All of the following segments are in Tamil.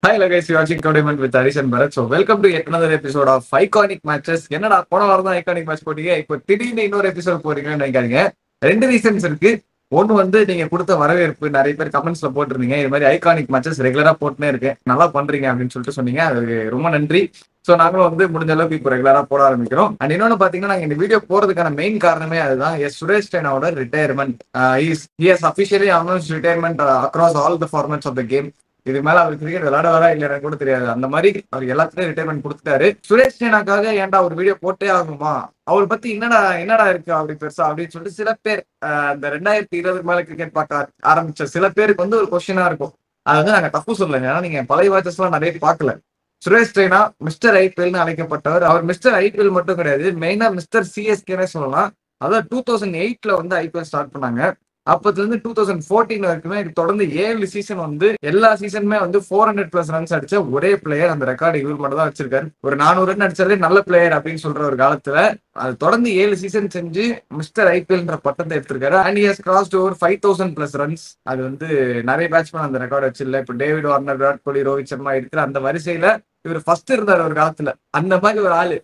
Hi, hello guys, you're watching Tournament with Harish and Bharat. So, welcome to yet another episode of Iconic Matches. என்னடா போன வாரம் தான் ஐகானிக் மேட்ச் போட்டீங்க, இப்போ திடீர்னு இன்னொரு எபிசோட் போறீங்கன்னு நினைக்காதீங்க. ரெண்டு ரீசன்ஸ் இருக்கு. ஒன்னு வந்து நீங்க கொடுத்த வரவேற்பு, நிறைய பேர் கமெண்ட்ஸ்ல போட்டிருந்தீங்க இது மாதிரி ஐகானிக் மேட்சஸ் ரெகுலரா போட்டுனே இருக்கு, நல்லா பண்றீங்க அப்படின்னு சொல்லிட்டு சொன்னீங்க. அதுக்கு ரொம்ப நன்றி. சோ நாங்களும் வந்து முடிஞ்ச அளவுக்கு இப்போ ரெகுலரா போட ஆரம்பிக்கிறோம். அண்ட் இன்னொன்னு பாத்தீங்கன்னா, நாங்க இந்த வீடியோ போறதுக்கான மெயின் காரணமே அதுதான். சுரேஷ் ரெய்னாவோட retirement. He has officially announced retirement across all the formats of the game. இதுக்கு மேல அவர் கிரிக்கெட் விளையாட வரா இல்லையா கூட தெரியாது, அந்த மாதிரி அவர் எல்லாத்துலயும் ரிட்டைர்மெண்ட் கொடுத்துட்டாரு. சுரேஷ் ரெய்னாக்காக ஏன்டா ஒரு வீடியோ போட்டே ஆகுமா, அவர் பத்தி என்னடா என்னடா இருக்கு அப்படி பெருசா அப்படின்னு சொல்லிட்டு சில பேர் இந்த 2020 மேல கிரிக்கெட் பார்க்க ஆரம்பிச்ச சில பேருக்கு வந்து ஒரு கொஸ்டினா இருக்கும். அது வந்து நாங்க தப்பு சொல்லலைங்க, ஏன்னா நீங்க பழைய வாட்சஸ் எல்லாம் நிறைய பார்க்கல. சுரேஷ் ரெய்னா மிஸ்டர் ஐபிஎல்னு அழைக்கப்பட்டவர். அவர் மிஸ்டர் ஐபிஎல் மட்டும் கிடையாது, மெயினா மிஸ்டர் சிஎஸ்கேனே சொல்லலாம். அதான் 2008 வந்து ஐபிஎல் ஸ்டார்ட் பண்ணாங்க. அப்பத்துல இருந்து 2014 வரைக்குமே தொடர்ந்து 7 சீசன் வந்து எல்லா சீசனுமே வந்து 400+ ரன்ஸ் அடிச்ச ஒரே பிளேயர். அந்த ரெக்கார்டு இவர் மட்டும் தான் வச்சிருக்காரு. ஒரு 400 ரன் அடிச்சாலே நல்ல பிளேயர் அப்படின்னு சொல்ற ஒரு காலத்துல அது தொடர்ந்து 7 சீசன் செஞ்சு மிஸ்டர் ஐபிஎல்ன்ற பட்டத்தை எடுத்திருக்காரு. And has crossed over 5000+ runs. அது வந்து நிறைய பேட்ஸ்மேன் அந்த ரெக்கார்டு வச்சில்ல. இப்போ டேவிட் வார்னர், விராட் கோலி, ரோஹித் சர்மா இருக்கிற அந்த வரிசையில இவர் ஃபர்ஸ்ட் இருந்தார் ஒரு காலத்துல. அந்த மாதிரி ஒரு ஆளு.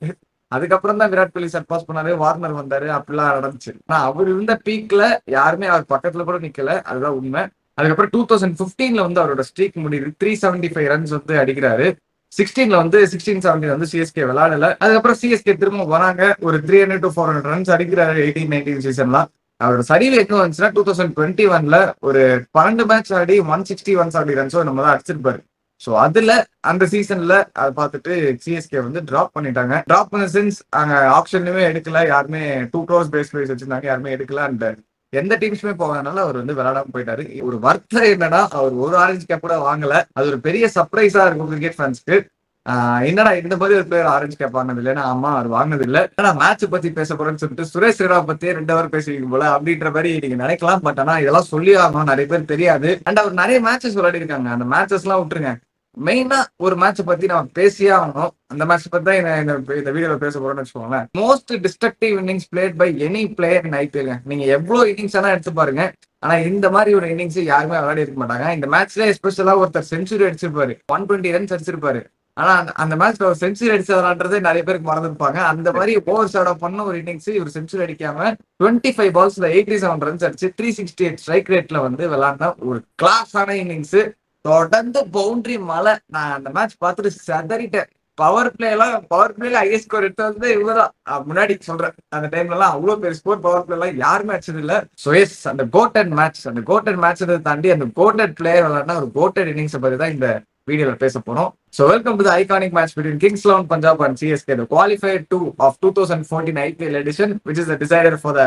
அதுக்கப்புறம் தான் விராட் கோலி சர்பாஸ் பண்ணாரு, வார்னர் வந்தாரு, அப்படிலாம் நடந்துச்சு. ஆனா அவர் இருந்த பீக்ல யாருமே அவர் பக்கத்துல கூட நிக்கல, அதுதான் உண்மை. அதுக்கப்புறம் 2015 வந்து அவரோட ஸ்ட்ரீக் முடியுது. 375 ரன்ஸ் வந்து அடிக்கிறாரு. 16 வந்து 16-17 வந்து சிஎஸ்கே விளையாடல. அதுக்கப்புறம் சிஎஸ்கே திரும்ப வராங்க, ஒரு 300 to 400 ரன்ஸ் அடிக்கிறாரு 18-19 சீசன்லாம். அவரோட சரிவு எங்க வந்துச்சுன்னா 2021 ஒரு 12 மேட்ச் ஆடி 160 ரன்ஸோ நம்ம தான் அடிச்சிருப்பாரு. சோ அதுல அந்த சீசன்ல அதை பார்த்துட்டு சிஎஸ்கே வந்து டிராப் பண்ணிட்டாங்க. டிராப் பண்ண சென்ஸ் அங்க ஆப்ஷன்லயுமே எடுக்கல, யாருமே 2 crores பேஸ் பிரைஸ் வச்சிருந்தாங்க, யாருமே எடுக்கல. அண்ட் எந்த டீம்ஸுமே போகாதனால அவர் வந்து விளையாடாம போயிட்டாரு. ஒரு வருத்தம் என்னன்னா, அவர் ஒரு ஆரஞ்சு கேப் கூட வாங்கல. அது ஒரு பெரிய சர்ப்ரைஸா இருக்கும் கிரிக்கெட் ஃபேன்ஸ்க்கு. என்னடா இந்த மாதிரி ஒரு பிளேயர் ஆரஞ்சு கேப் வாங்கினது இல்லைன்னா, ஆமா அவர் வாங்கினது இல்லை. ஆனா மேட்ச் பத்தி பேச போறேன்னு சொல்லிட்டு சுரேஷ் ரெய்னா பத்தியே 2 ஹவர் பேசுவீங்க போல அப்படின்ற மாதிரி நீங்க நினைக்கலாம். பட் ஆனா இதெல்லாம் சொல்லி ஆகணும், நிறைய பேர் தெரியாது. அண்ட் அவர் நிறைய மேட்சஸ் விளையாடி இருக்காங்க. அந்த மேட்சஸ் எல்லாம் விட்டுருங்க, மெயினா ஒரு மேட்சை பத்தி நம்ம பேசியே ஆகணும். அந்த மேட்ச் பத்தி தான் இந்த வீடியோல பேச போறோம்னு வச்சுக்கோங்களேன். Most destructive innings played by any player in IPL. நீங்க எவ்வளவு இன்னிங்ஸ் ஆனா எடுத்து பாருங்க, ஆனா இந்த மாதிரி ஒரு இன்னிங்ஸ் யாருமே விளையாடி இருக்க மாட்டாங்க. இந்த மேட்ச்ல எஸ்பெஷலா ஒருத்தர் செஞ்சுரி அடிச்சிருப்பாரு, 120 ரன்ஸ் அடிச்சிருப்பாரு. ஆனா அந்த மேட்ச்ல ஒரு செஞ்சுரி அடிச்சதான்றதே நிறைய பேருக்கு மறந்துருப்பாங்க. அந்த மாதிரி ஓவர் ஷாட் பண்ண ஒரு இன்னிங்ஸ் இவர் செஞ்சுரி அடிக்காம 25 பால்ஸ்ல 87 ரன்ஸ் அடிச்சு 368 ஸ்ட்ரைக் ரேட்ல வந்து விளையாடின ஒரு கிளாஸான இன்னிங்ஸ். தொடர்ந்து பவுண்டரி மலை. நான் அந்த மேட்ச் பார்த்துட்டு செதறிட்டேன். பவர் பிளேல ஹையஸ்ட் ஸ்கோர் எடுத்து வந்து இவங்கதான் முன்னாடி சொல்றேன். அந்த டைம்ல எல்லாம் அவ்வளவு பெரிய ஸ்கோர் பவர் பிளே எல்லாம் யாருமே அடிச்சது இல்ல. சோ எஸ், அந்த கோட்டட் மேட்ச் தாண்டி அந்த கோட்டட் பிளேயர் விளையாடினா ஒரு கோட்டட் இன்னிங்ஸ் பத்தி தான் இந்த வீடியோல பேச போறோம். So welcome to the iconic match between Kings XI Punjab and CSK, the qualifier 2 of 2014 IPL edition, which is the decider for the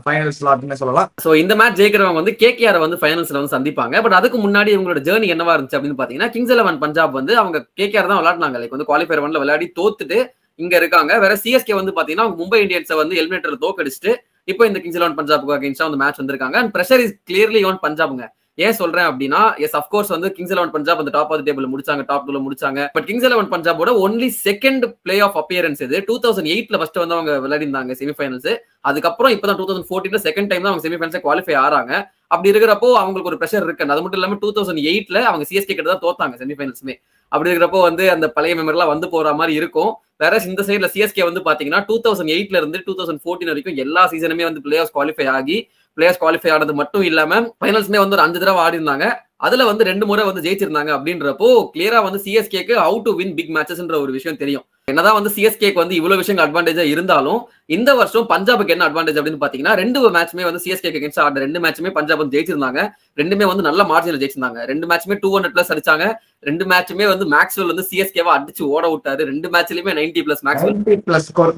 final ஸ்லாட்னு சொல்லலாம். சோ இந்த மேட்ச் ஜெயிக்கிறவங்க வந்து கேகேஆர் வந்து ஃபைனல்ஸ்ல வந்து சந்திப்பாங்க. பட் அதுக்கு முன்னாடி இவங்களோட ஜேர்னி என்னவா இருந்துச்சு அப்படின்னு பாத்தீங்கன்னா, கிங்ஸ் 11 பஞ்சாப் வந்து அவங்க கேகேஆர் தான் விளையாடினாங்க. லைக் வந்து குவாலிஃபயர் 1ல விளையாடி தோத்துட்டு இங்க இருக்காங்க. வேற சிஎஸ்கே வந்து பாத்தீங்கன்னா மும்பை இந்தியன்ஸை வந்து எலிமினேட்டர்ல தோக்கடிச்சுட்டு இப்போ இந்த கிங்ஸ் 11 பஞ்சாப்க்கு அகைன்ஸ்டா வந்து மேட்ச் வந்திருக்காங்க. And pressure is clearly on பஞ்சாப்ங்க. ஏன் சொல்றேன் அப்படின்னா, எஸ் அஃப்கோர்ஸ் வந்து கிங்ஸ் 11 பஞ்சாப் அந்த டாப் ஆஃப் தி டேபிள் முடிச்சாங்க, டாப் 2ல முடிச்சாங்க. பட் கிங்ஸ் 11 பஞ்சாபோட only second playoff appearance இது. 2008 ஃபர்ஸ்ட் வந்து அவங்க விளையாடி இருந்தாங்க செமிஃபைனல்ஸ். அதுக்கப்புறம் இப்பதான் 2014 செகண்ட் டைம் தான் அவங்க செமிஃபைனல்ஸ் குவாலிஃபை ஆறாங்க. அப்படி இருக்கிறப்போ அவங்களுக்கு ஒரு பிரஷர் இருக்கு. அது மட்டும் இல்லாம 2008 அவங்க சிஎஸ்கே கிட்ட தான் தோத்தாங்க செமிஃபைனல்ஸ்மே. அப்படி இருக்கிறப்போ வந்து அந்த பழைய மெமரி எல்லாம் வந்து போற மாதிரி இருக்கும். வேற இந்த சைட்ல சிஎஸ்கே வந்து பாத்தீங்கன்னா 2008 இருந்து 2014 வரைக்கும் எல்லா சீசனுமே வந்து பிளே ஆஃப் குவாலிஃபை ஆகி பிளேயர்ஸ் குவாலிஃபை ஆனது மட்டும் இல்லாம ஃபைனல்ஸ்மே வந்து ஒரு 5 தடவை ஆடி இருந்தாங்க. அதுல வந்து 2 முறை வந்து ஜெயிச்சிருந்தாங்க. அப்படின்றப்போ கிளியரா வந்து சிஎஸ்கேக்கு ஹவு டு வின் பிக் மேட்சஸ்ன்ற ஒரு விஷயம் தெரியும். என்னதான் வந்து சிஎஸ்கேக்கு வந்து இவ்வளவு விஷயங்கள் அட்வான்டேஜா இருந்தாலும் இந்த வருஷம் பஞ்சாபுக்கு என்ன அட்வான்டேஜ் அப்படின்னு பாத்தீங்கன்னா, 2 மேட்ச்மே வந்து சிஎஸ்கேக்கு அகைன்ஸ்ட் ஆடின 2 மேட்ச்மே பஞ்சாப் வந்து ஜெயிச்சிருந்தாங்க. 2மே வந்து நல்ல மார்ஜினில் ஜெயிச்சிருந்தாங்க. 2 மேட்ச்மே 200+ அடிச்சாங்க. 2 மேட்ச்மே வந்து மேக்ஸ்வெல் வந்து சிஎஸ்கேவா அடிச்சு ஓட விட்டாரு. 2 மேட்ச்லயுமே 90+ மேக்ஸ்வெல் ஸ்கோர்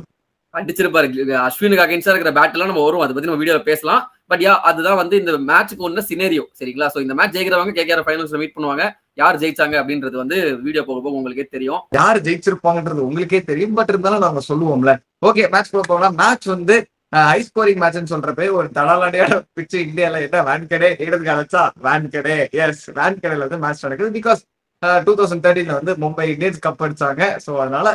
அடிச்சிருப்பாரு. அஸ்வினுக்கு அகைன்ஸ்டா இருக்கிற பேட் எல்லாம் நம்ம வரும், அதை பத்தி நம்ம வீடியோல பேசலாம். பட் யா, அதுதான் வந்து இந்த மேட்சுக்கு ஒண்ணு சினேரியோ. சரிங்களா? சோ இந்த மேட்ச் ஜெயிக்கிறவங்க கேகேஆர் ஃபைனல்ஸ்ல மீட் பண்ணுவாங்க. யார் ஜெயிச்சாங்க அப்படின்றது வந்து வீடியோ போக போக உங்களுக்கே தெரியும். யார் ஜெயிச்சிருப்பாங்கன்றது உங்களுக்கே தெரியும். பட் இருந்தாலும் நாங்க சொல்லுவோம்ல. ஓகே, மேட்ச் போகலாம். மேட்ச் வந்து ஹை ஸ்கோரிங் மேட்ச்னு சொல்றப்ப ஒரு தடாலடியான பிச்சு இந்தியால என்ன வேன்கடே இடத்துக்கு அழைச்சா வேன்கடே. எஸ், வேன்கடேல வந்து மேட்ச் நடக்குது. பிகாஸ் 2013 வந்து மும்பை இந்தியன்ஸ் கப் அடிச்சாங்க. ஸோ அதனால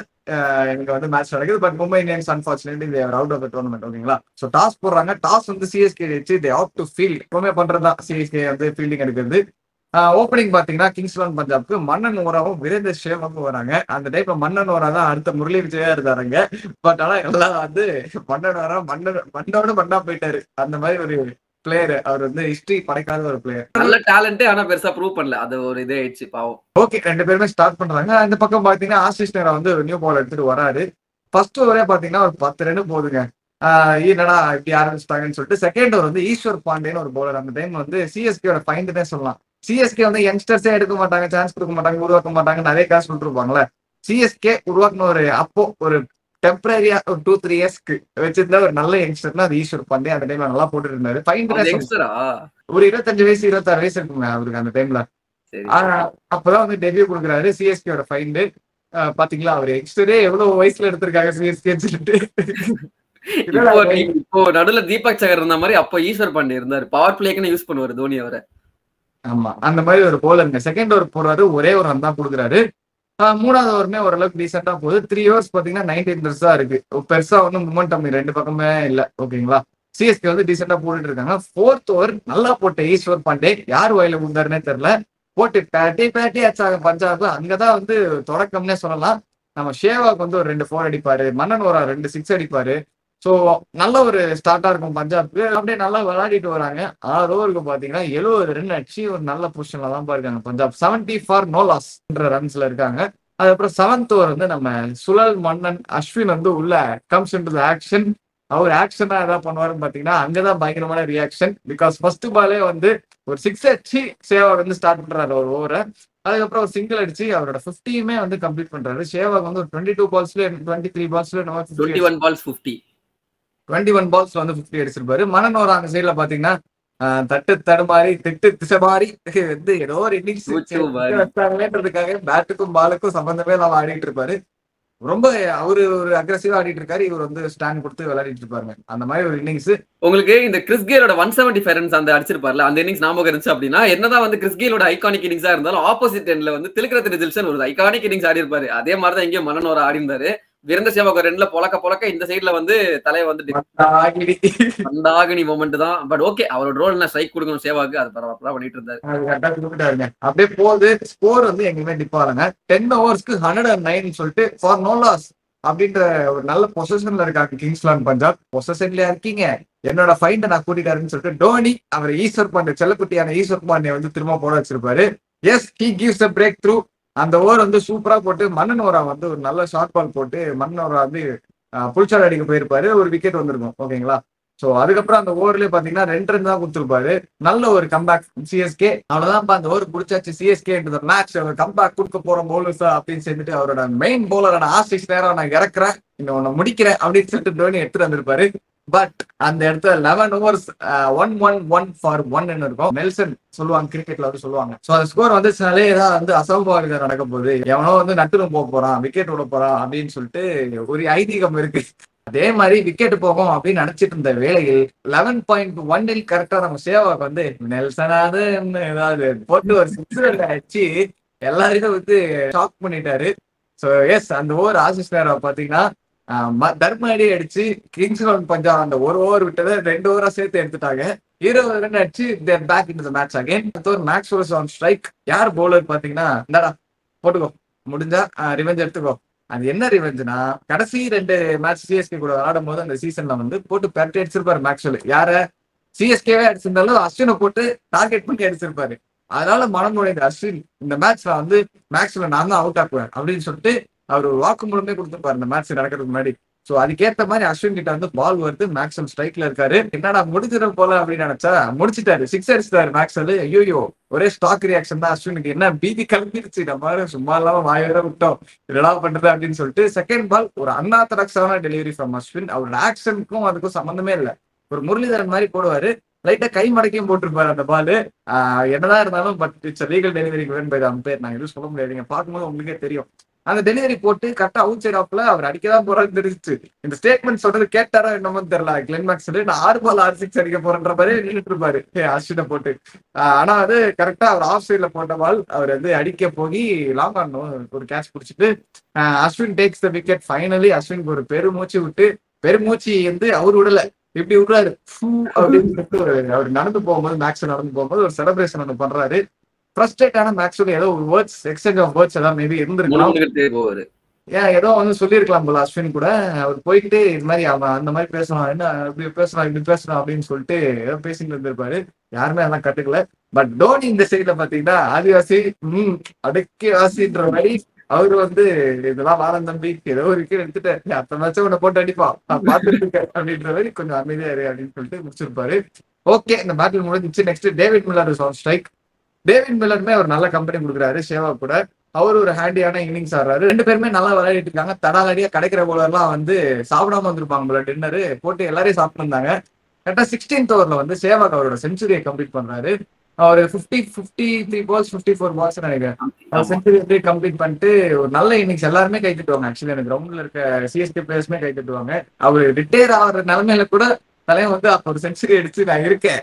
இங்க வந்து மேட்ச் நடக்குது. But Mumbai Indians unfortunately they are out of the tournament. ஓகேங்களா? ஸோ டாஸ் போடுறாங்க. டாஸ் வந்து சிஎஸ்கே வச்சு தே ஆஃப் டு ஃபீல்ட். எப்பவுமே பண்றதுதான் சிஎஸ்கே வந்து ஃபீல்டிங் எடுக்கிறது. ஓப்பனிங் பாத்தீங்கன்னா கிங்ஸ் 11 பஞ்சாப்க்கு மன்னன் ஓராவும் வீரேந்தர் சேவாக்கும் வராங்க. அந்த டைம்ல மன்னன் ஓரா தான் அடுத்த முரளி விஜயா இருந்தாருங்க. பட் ஆனா எல்லாம் வந்து மன்னன் ஓரா மண்ணோட மண்ணா போயிட்டாரு. அந்த மாதிரி ஒரு பிளேயர். அவர் வந்து ஹிஸ்டரி படைக்காத ஒரு பிளேயர். நல்ல டேலண்ட், ஆனா பெருசா ப்ரூவ் பண்ணல. அது ஒரு இதே ஆயிடுச்சு பாவம். ஓகே, 2 பேருமே ஸ்டார்ட் பண்றாங்க. அந்த பக்கம் பாத்தீங்கன்னா ஆசிஷ் நேரா வந்து நியூ பால் எடுத்துட்டு வராரு. ஃபர்ஸ்ட் ஓவரே பாத்தீங்கன்னா ஒரு 10 ரன் போதுங்க. என்னடா இப்படி ஆரம்பிச்சிட்டாங்கன்னு சொல்லிட்டு செகண்ட் ஓவர் வந்து ஈஸ்வர் பாண்டேன்னு ஒரு பவுலர். அந்த டைம் வந்து சிஎஸ்கேயோட ஃபைண்டுனே சொல்லலாம். சிஎஸ்கே வந்து யங்ஸ்டர்ஸே எடுக்க மாட்டாங்க, சான்ஸ் கொடுக்க மாட்டாங்க, உருவாக்க மாட்டாங்க, நிறைய காசு சொல்லிருப்பாங்களே. சிஎஸ்கே உருவாக்குன ஒரு அப்போ ஒரு டெம்பரரியா ஒரு 2-3 இயர்ஸ்க்கு வச்சிருந்த ஒரு நல்ல யங்ஸ்டர்னா அது ஈஸ்வர் பாண்டே. அந்த டைம்ல நல்லா போட்டு இருந்தாரு. ஒரு 25 வயசு 26 வயசு இருக்குங்க அவருக்கு அந்த டைம்ல. அப்பதான் வந்து டெபியூ கொடுக்குறாரு சிஎஸ்கேயோட ஃபைண்டு. பாத்தீங்களா அவர் யங்ஸ்டரே எவ்வளவு வயசுல எடுத்திருக்காங்க சிஎஸ்கேன்னு சொல்லிட்டு. இப்போ நடுவுல தீபக் சகர் இருந்த மாதிரி அப்போ ஈஸ்வர் பாண்டே இருந்தாரு. பவர் பிளேக்குன்னு யூஸ் பண்ணுவாரு தோனி அவரை. ஆமா, அந்த மாதிரி ஒரு போலருங்க. செகண்ட் ஓவர் போறாரு, ஒரே ஒரு ரன் தான் கொடுக்குறாரு. மூணாவது ஓவருமே ஓரளவுக்கு டீசெண்டா போகுது. 3 ஓவர்ஸ் பாத்தீங்கன்னா 19 ரன்ஸ் தான் இருக்கு. பெருசா ஒன்றும் மூமெண்டம் ரெண்டு பக்கமே இல்ல. ஓகேங்களா, சிஎஸ்கே வந்து டீசெண்டா போட்டுட்டு இருக்காங்க. 4th ஓவர் நல்லா போட்ட ஈஸ்வர் பாண்டே யார் வாயில முந்தாருன்னே தெரியல, போட்டு பேட்டி ஆச்சாங்க பஞ்சாப். அங்கதான் வந்து தொடக்கம்னே சொல்லலாம். நம்ம ஷேவாக் வந்து ஒரு 2 4 அடிப்பாரு, மன்னன் ஓரா 2 6 அடிப்பாரு. சோ நல்ல ஒரு ஸ்டார்டா இருக்கும் பஞ்சாப்க்கு. அப்படியே நல்லா விளையாடிட்டு வராங்க. 6 ஓவருக்கு பாத்தீங்கன்னா 70 ரன் அடிச்சு ஒரு நல்ல பொசிஷன்ல தான் இருக்காங்க பஞ்சாப். 70 ஃபார் நோ லாஸ் ரன்ஸ்ல இருக்காங்க. அதுக்கப்புறம் 7th ஓவர் வந்து நம்ம சுழல் மன்னன் அஸ்வின் வந்து உள்ள கம்ஸ் இன்டு தி ஆக்ஷன். அவர் ஆக்ஷனா ஏதாவது பண்ணுவாருன்னு பாத்தீங்கன்னா அங்கதான் பயங்கரமான ரியாக்ஷன். பிகாஸ் ஃபர்ஸ்ட் பாலே வந்து ஒரு 6 அடிச்சு சேவாக் வந்து ஸ்டார்ட் பண்றாரு ஒரு ஓவரை. அதுக்கப்புறம் ஒரு சிங்கிள் அடிச்சு அவரோட 50யுமே வந்து கம்ப்ளீட் பண்றாரு. சேவாக் வந்து ஒரு 22 பால்ஸ்ல 23 பால்ஸ்ல 21 பால்ஸ் 50 21 பால்ஸ்ல வந்து 50 அடிச்சிருப்பாரு. மன்னன் ஒரு அந்த சைட்ல பாத்தீங்கன்னா தட்டு தடுமாறி திட்டு திசை மாறி வந்து ஏதோ ஒரு இன்னிங்ஸ் வச்சாங்களேன்றதுக்காக பேட்டுக்கும் பாலுக்கும் சம்பந்தமே இல்லாம ஆடிட்டு இருப்பாரு. ரொம்ப அவரு ஒரு அக்ரெசிவா ஆடிட்டு இருக்காரு. இவர் வந்து ஸ்டாண்ட் கொடுத்து விளையாடிட்டு இருப்பாருங்க. அந்த மாதிரி ஒரு இன்னிங்ஸ். உங்களுக்கு இந்த கிறிஸ் கெயிலோட 175 ரன்ஸ் அந்த அடிச்சிருப்பார்ல, அந்த இன்னிங்ஸ் ஞாபகம் இருந்துச்சு அப்படின்னா, என்னதான் வந்து கிறிஸ் கெயிலோட ஐகானிக் இன்னிங்ஸா இருந்தாலும் ஆப்போசிட் எண்ட்ல வந்து திலக்ரத்ன தில்ஷன் ஒரு ஐகானிக் இன்னிங்ஸ் ஆடி இருப்பாரு. அதே மாதிரிதான் எங்கேயும் மன்னன் ஓரா ஆடி இருந்தாரு. வீரேந்தர் சேவாக் ரெண்டுல பொலக்க இந்த சைட்ல வந்து தலையை வந்து மந்தாகினி மொமெண்ட் தான். பட் ஓகே, அவரோட ரோல் என்ன ஸ்ட்ரைக் கொடுக்கணும் சேவாக்கு, அது பரவாயில்ல பண்ணிட்டு இருந்தாரு. அப்படியே போகுது. ஸ்கோர் வந்து எங்கேயுமே டிப்பாருங்க. 10 ஓவர்ஸ்க்கு 109 சொல்லிட்டு ஃபார் நோ லாஸ் அப்படின்ற ஒரு நல்ல பொசிஷன்ல இருக்காங்க கிங்ஸ் 11 பஞ்சாப். பொசிஷன்ல இருக்கீங்க, என்னோட ஃபைண்டை நான் கூட்டிட்டாருன்னு சொல்லிட்டு டோனி அவர் ஈஸ்வர் பாண்டே செல்லக்குட்டியான ஈஸ்வர் பாண்டே வந்து திரும்ப போட வச்சிருப்பாரு. Yes, he gives a breakthrough. அந்த ஓவர் வந்து சூப்பரா போட்டு மன்னன் ஓரா வந்து ஒரு நல்ல ஷார்ட் பால் போட்டு மன்னன் ஓரா வந்து புல்சார் அடிக்க போயிருப்பாரு. ஒரு விக்கெட் வந்திருக்கும். ஓகேங்களா, சோ அதுக்கப்புறம் அந்த ஓவர்லயே பாத்தீங்கன்னா 2 ரன் தான் கொடுத்துருப்பாரு. நல்ல ஒரு கம்பேக் சிஎஸ்கே. அவ்வளவுதான் அந்த ஓவர் குடிச்சாச்சு சிஎஸ்கே மேட்ச். கம்பேக் கொடுக்க போற பவுலர்ஸா அப்படின்னு சொல்லிட்டு அவரோட மெயின் பவுலரான ஆசிஷ் நேரம் நான் இறக்குறேன், இன்னும் முடிக்கிறேன் அப்படின்னு சொல்லிட்டு தோனி எடுத்துட்டு வந்திருப்பாரு. பட் அந்த இடத்துல 11 ஓவர்ஸ் 1-1-1 ஃபார் 1 இருக்கும். நெல்சன் சொல்லுவாங்க, கிரிக்கெட்ல வந்து சொல்லுவாங்க. சோ அந்த ஸ்கோர் வந்து ஏதாவது வந்து அசம்பாவிதம் நடக்க போகுது, எவனோ வந்து நட்டுரும் போக போறான், விக்கெட் விட போறான் அப்படின்னு சொல்லிட்டு ஒரு ஐதீகம் இருக்கு. அதே மாதிரி விக்கெட் போகும் அப்படின்னு நினைச்சிட்டு இருந்த வேளையில் 11.1 கரெக்டா நம்ம சேவாக் வந்து நெல்சனாவது ஏதாவது போட்டு ஒரு 6 அடிச்சு எல்லாரையும் வந்து ஷாக் பண்ணிட்டாரு. சோ எஸ், அந்த ஓவர் ஆசிஷ் நேரா பாத்தீங்கன்னா தர்ம அடி அடிச்சு கிங்ஸ் 11 பஞ்சாப் அந்த ஒரு ஓவர் விட்டதை 2 ஓவரா சேர்த்து எடுத்துட்டாங்க. 20 ரன் அடிச்சு their back in the match again. Maxwell on strike. யார் பவுலர் பாத்தீங்கன்னா இந்தாடா போட்டுக்கோ, முடிஞ்சா ரிவெஞ்ச் எடுத்துக்கோ. அது என்ன ரிவெஞ்ச்னா, கடைசி 2 மேட்ச் சிஎஸ்கே கூட விளையாடும் போது அந்த சீசன்ல வந்து போட்டு பெரட்டி அடிச்சிருப்பாரு மேக்ஸ்வெல். யார சிஎஸ்கேவே அடிச்சிருந்தாலும் அஸ்வினை போட்டு டார்கெட் பண்ணி அடிச்சிருப்பாரு. அதனால மனம் நுழைந்த அஸ்வின் இந்த மேட்ச்ல வந்து மேக்ஸ்வெல் நான் தான் அவுட் ஆக்குவேன் அப்படின்னு சொல்லிட்டு அவர் ஒரு வாக்குமூலமே கொடுத்துருப்பாரு இந்த மேட்ச் நடக்கிறதுக்கு முன்னாடி. சோ அதுக்கேற்ற மாதிரி அஸ்வின் கிட்ட வந்து பால் வருது, மேக்ஸ்வெல் ஸ்ட்ரைக்ல இருக்காரு. என்னடா முடிஞ்சிட போல அப்படின்னு நினைச்சா முடிச்சிட்டாரு, 6 அடிச்சிட்டாரு மேக்ஸ்வெல். ஐயோ, ஒரே ஸ்டாக் ரியாக்ஷன் தான் அஸ்வினுக்கு. என்ன பீதி கிளம்பிருச்சு, நம்ம சும்மா இல்லாம வாயில விட்டோம், என்னடா பண்றது அப்படின்னு சொல்லிட்டு. செகண்ட் பால் ஒரு அன்ஆர்த்தடாக்ஸான டெலிவரி ஃப்ரம் அஸ்வின். அவரோட ஆக்ஷனுக்கும் அதுக்கும் சம்பந்தமே இல்லை. ஒரு முரளிதரன் மாதிரி போடுவாரு, லைட்டா கை மடக்கையும் போட்டிருப்பாரு அந்த பால். என்னதான் இருந்தாலும் but it's legal delivery by the umpire. நான் எதுவும் சொல்ல முடியாது, நீங்க பார்க்கும்போது உங்களுக்கே தெரியும். அந்த டெலிவரி போட்டு கரெக்டா அவுட் சைட் ஆஃப்ல அவர் அடிக்கதான் போறான்னு தெரிஞ்சிச்சு. இந்த ஸ்டேட்மெண்ட் சொல்றது கேட்டாரா என்னமோ தெரியல. கிளென் மேக்ஸ்வெல் நான் 6 பால் 6 6 அடிக்க போறன்ற மாதிரி நின்றுட்டு இருப்பாரு அஸ்வினை போட்டு. ஆனா அது கரெக்டா அவர் ஆஃப் சைட்ல போட்ட பால் அவர் வந்து அடிக்க போய் லாங் ஆன் ஒரு கேட்ச் பிடிச்சிட்டு Ashwin takes the wicket. Finally அஸ்வினுக்கு ஒரு பெருமூச்சு வந்து அவர் விடல, இப்படி விடுறாரு அப்படின்னு சொல்லிட்டு அவர் நடந்து போகும்போது மேக்ஸ்வெல் நடந்து போகும்போது ஒரு செலிப்ரேஷன் ஒன்று பண்றாரு. ஃப்ரஸ்ட்ரேட்டான ஆக்சுவலி ஏதோ வேர்ட்ஸ் எக்ஸ்சேஞ்ச் ஆஃப் வேர்ட்ஸ் ஏதாவது மேபி இருந்திருக்கலாம். போவாரு. ஏன் ஏதோ வந்து சொல்லியிருக்கலாம் போல அஸ்வின் கூட. அவர் போயிட்டு இது மாதிரி அவன் அந்த மாதிரி பேசணும், என்ன இப்படி பேசணும் இப்படி பேசணும் அப்படின்னு சொல்லிட்டு ஏதோ பேசிட்டு இருந்திருப்பாரு. யாருமே அதெல்லாம் கட்டுக்கல. பட் தோனி இந்த சைட்ல பாத்தீங்கன்னா ஆதிவாசி அடக்கி வாசின்ற மாதிரி அவரு வந்து இதெல்லாம் வாரம் தம்பி ஏதோ ஒரு விக்கெட் எடுத்துட்டு அத்தனை மேட்சம் உன்னை போட்டு அடிப்பான் நான் பாத்துட்டு இருக்கேன் அப்படின்ற மாதிரி கொஞ்சம் அமைதியா இரு அப்படின்னு சொல்லிட்டு முடிச்சிருப்பாரு. ஓகே, இந்த பேட்டில் முடிஞ்சிச்சு. Next David Miller on strike. David மில்லருமே ஒரு நல்ல கம்பெனி கொடுக்குறாரு சேவா கூட. அவரு ஒரு ஹேண்டியான இன்னிங்ஸ் ஆடுறாரு. ரெண்டு பேருமே நல்லா விளையாடிட்டு இருக்காங்க. தடாலடியா கிடைக்கிற போலர்லாம் வந்து சாப்பிடாம வந்திருப்பாங்க போல. டின்னரு போட்டு எல்லாரையும் சாப்பிட்டு இருந்தாங்க. கரெக்டா 16th ஓவர்ல வந்து சேவாக் அவரோட செஞ்சுரியை கம்ப்ளீட் பண்றாரு. அவர் 53 balls 54 balls நினைக்கிறேன் செஞ்சுரி கம்ப்ளீட் பண்ணிட்டு ஒரு நல்ல இன்னிங்ஸ். எல்லாருமே கை தட்டுவாங்க. ஆக்சுவலி எனக்கு கிரவுண்ட்ல இருக்க சிஎஸ்கே பிளேயர்ஸ்மே கை தட்டுவாங்க. அவர் ரிட்டையர் ஆகிற நிலைமையில கூட தலைவன் வந்து அப்ப ஒரு செஞ்சுரி அடிச்சு நான் இருக்கேன்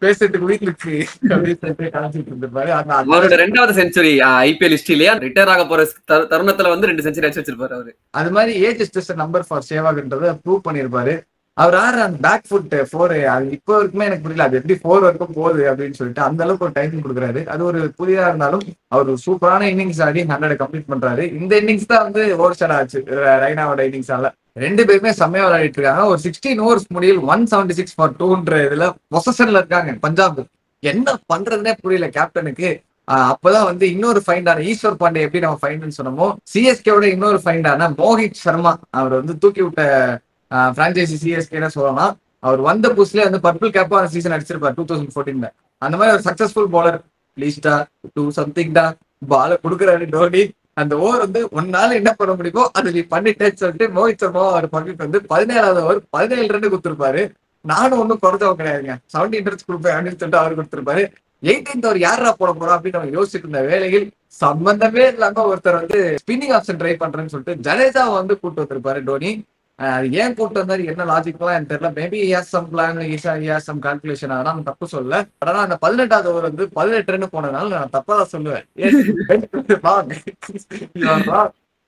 பேசுறதுக்கு வீட்டுல இருக்கு அப்படின்னு சொல்லிட்டு காமிச்சிட்டு இருந்திருப்பாரு. அவரோட 2வது செஞ்சுரி ஐபிஎல் ஹிஸ்டரியிலேயே ரிட்டையர் ஆக போற தருணத்துல வந்து 2 செஞ்சுரி அடிச்சு வச்சிருப்பாரு அவரு. அது மாதிரி age is just number for சேவாக்ன்றதை ப்ரூவ் பண்ணிருப்பாரு. அவர் ஆறு அந்த பேக் ஃபுட் 4 அது இப்போ வரைக்குமே எனக்கு புரியல அது எப்படி 4 வரைக்கும் போகுது அப்படின்னு சொல்லிட்டு அந்த அளவுக்கு ஒரு டைம் கொடுக்குறாரு. அது ஒரு புதிதா இருந்தாலும் அவர் சூப்பரான இன்னிங்ஸ் ஆடி 100 கம்ப்ளீட் பண்றாரு. இந்த இன்னிங்ஸ் தான் வந்து ஓவர் ஷேட் ஆச்சு ரெய்னாவோட இன்னிங்ஸால. ரெண்டு பேருமே செம்மையா விளையாடிட்டு இருக்காங்க. ஒரு 16 overs முடியல 176 for 2 இதுல பொசஷன்ல இருக்காங்க பஞ்சாப். என்ன பண்றதுன்னே புரியல கேப்டனுக்கு. அப்பதான் வந்து இன்னொரு ஃபைண்டான ஈஸ்வர் பாண்டே எப்படி நம்ம ஃபைண்ட் சொன்னோமோ சிஎஸ்கேவோட இன்னொரு ஃபைண்டான மோஹித் சர்மா அவர் வந்து தூக்கி விட்ட பிரான்சைசி சிஎஸ்கே சொல்லலாம். அவர் வந்த புதுசுல வந்து பர்பிள் கேப்பா அந்த சீசன் அடிச்சிருப்பாரு 2014. அந்த மாதிரி ஒரு சக்சஸ்ஃபுல் பவுலர் லீஸ்டா டூ சம்திங்டா பால கொடுக்குறாரு டோனி. அந்த ஓவர் வந்து ஒன்னால என்ன பண்ண முடியுமோ அது நீ பண்ணிட்டேன்னு சொல்லிட்டு மோஹித் சர்மா அவர் பக்கத்துக்கு வந்து 17வது ஓவர் 17 ரன் கொடுத்துருப்பாரு. நானும் ஒன்னும் குறைஞ்சவங்க கிடையாதுங்க 17 runs கொடுப்பேன் அப்படின்னு சொல்லிட்டு அவர் கொடுத்துருப்பாரு. 18th ஓவர் யாரா போட போறோம் அப்படின்னு நம்ம யோசிச்சுட்டு இருந்த வேலையில் சம்பந்தமே இல்லாம ஒருத்தர் வந்து ஸ்பின்னிங் ஆப்ஷன் ட்ரை பண்றேன்னு சொல்லிட்டு ஜடேஜா வந்து கூட்டு வந்திருப்பாரு டோனி. அது ஏன் கூட்டு வந்தாரு என்ன லாஜிக்லாம் எனக்கு தெரியல. Maybe some plan some calculation அதெல்லாம் நான் தப்பு சொல்ல. ஆனா அந்த 18வது ஓவர் வந்து 18 ரன் போனதுனால நான் தப்பா தான் சொல்லுவேன்.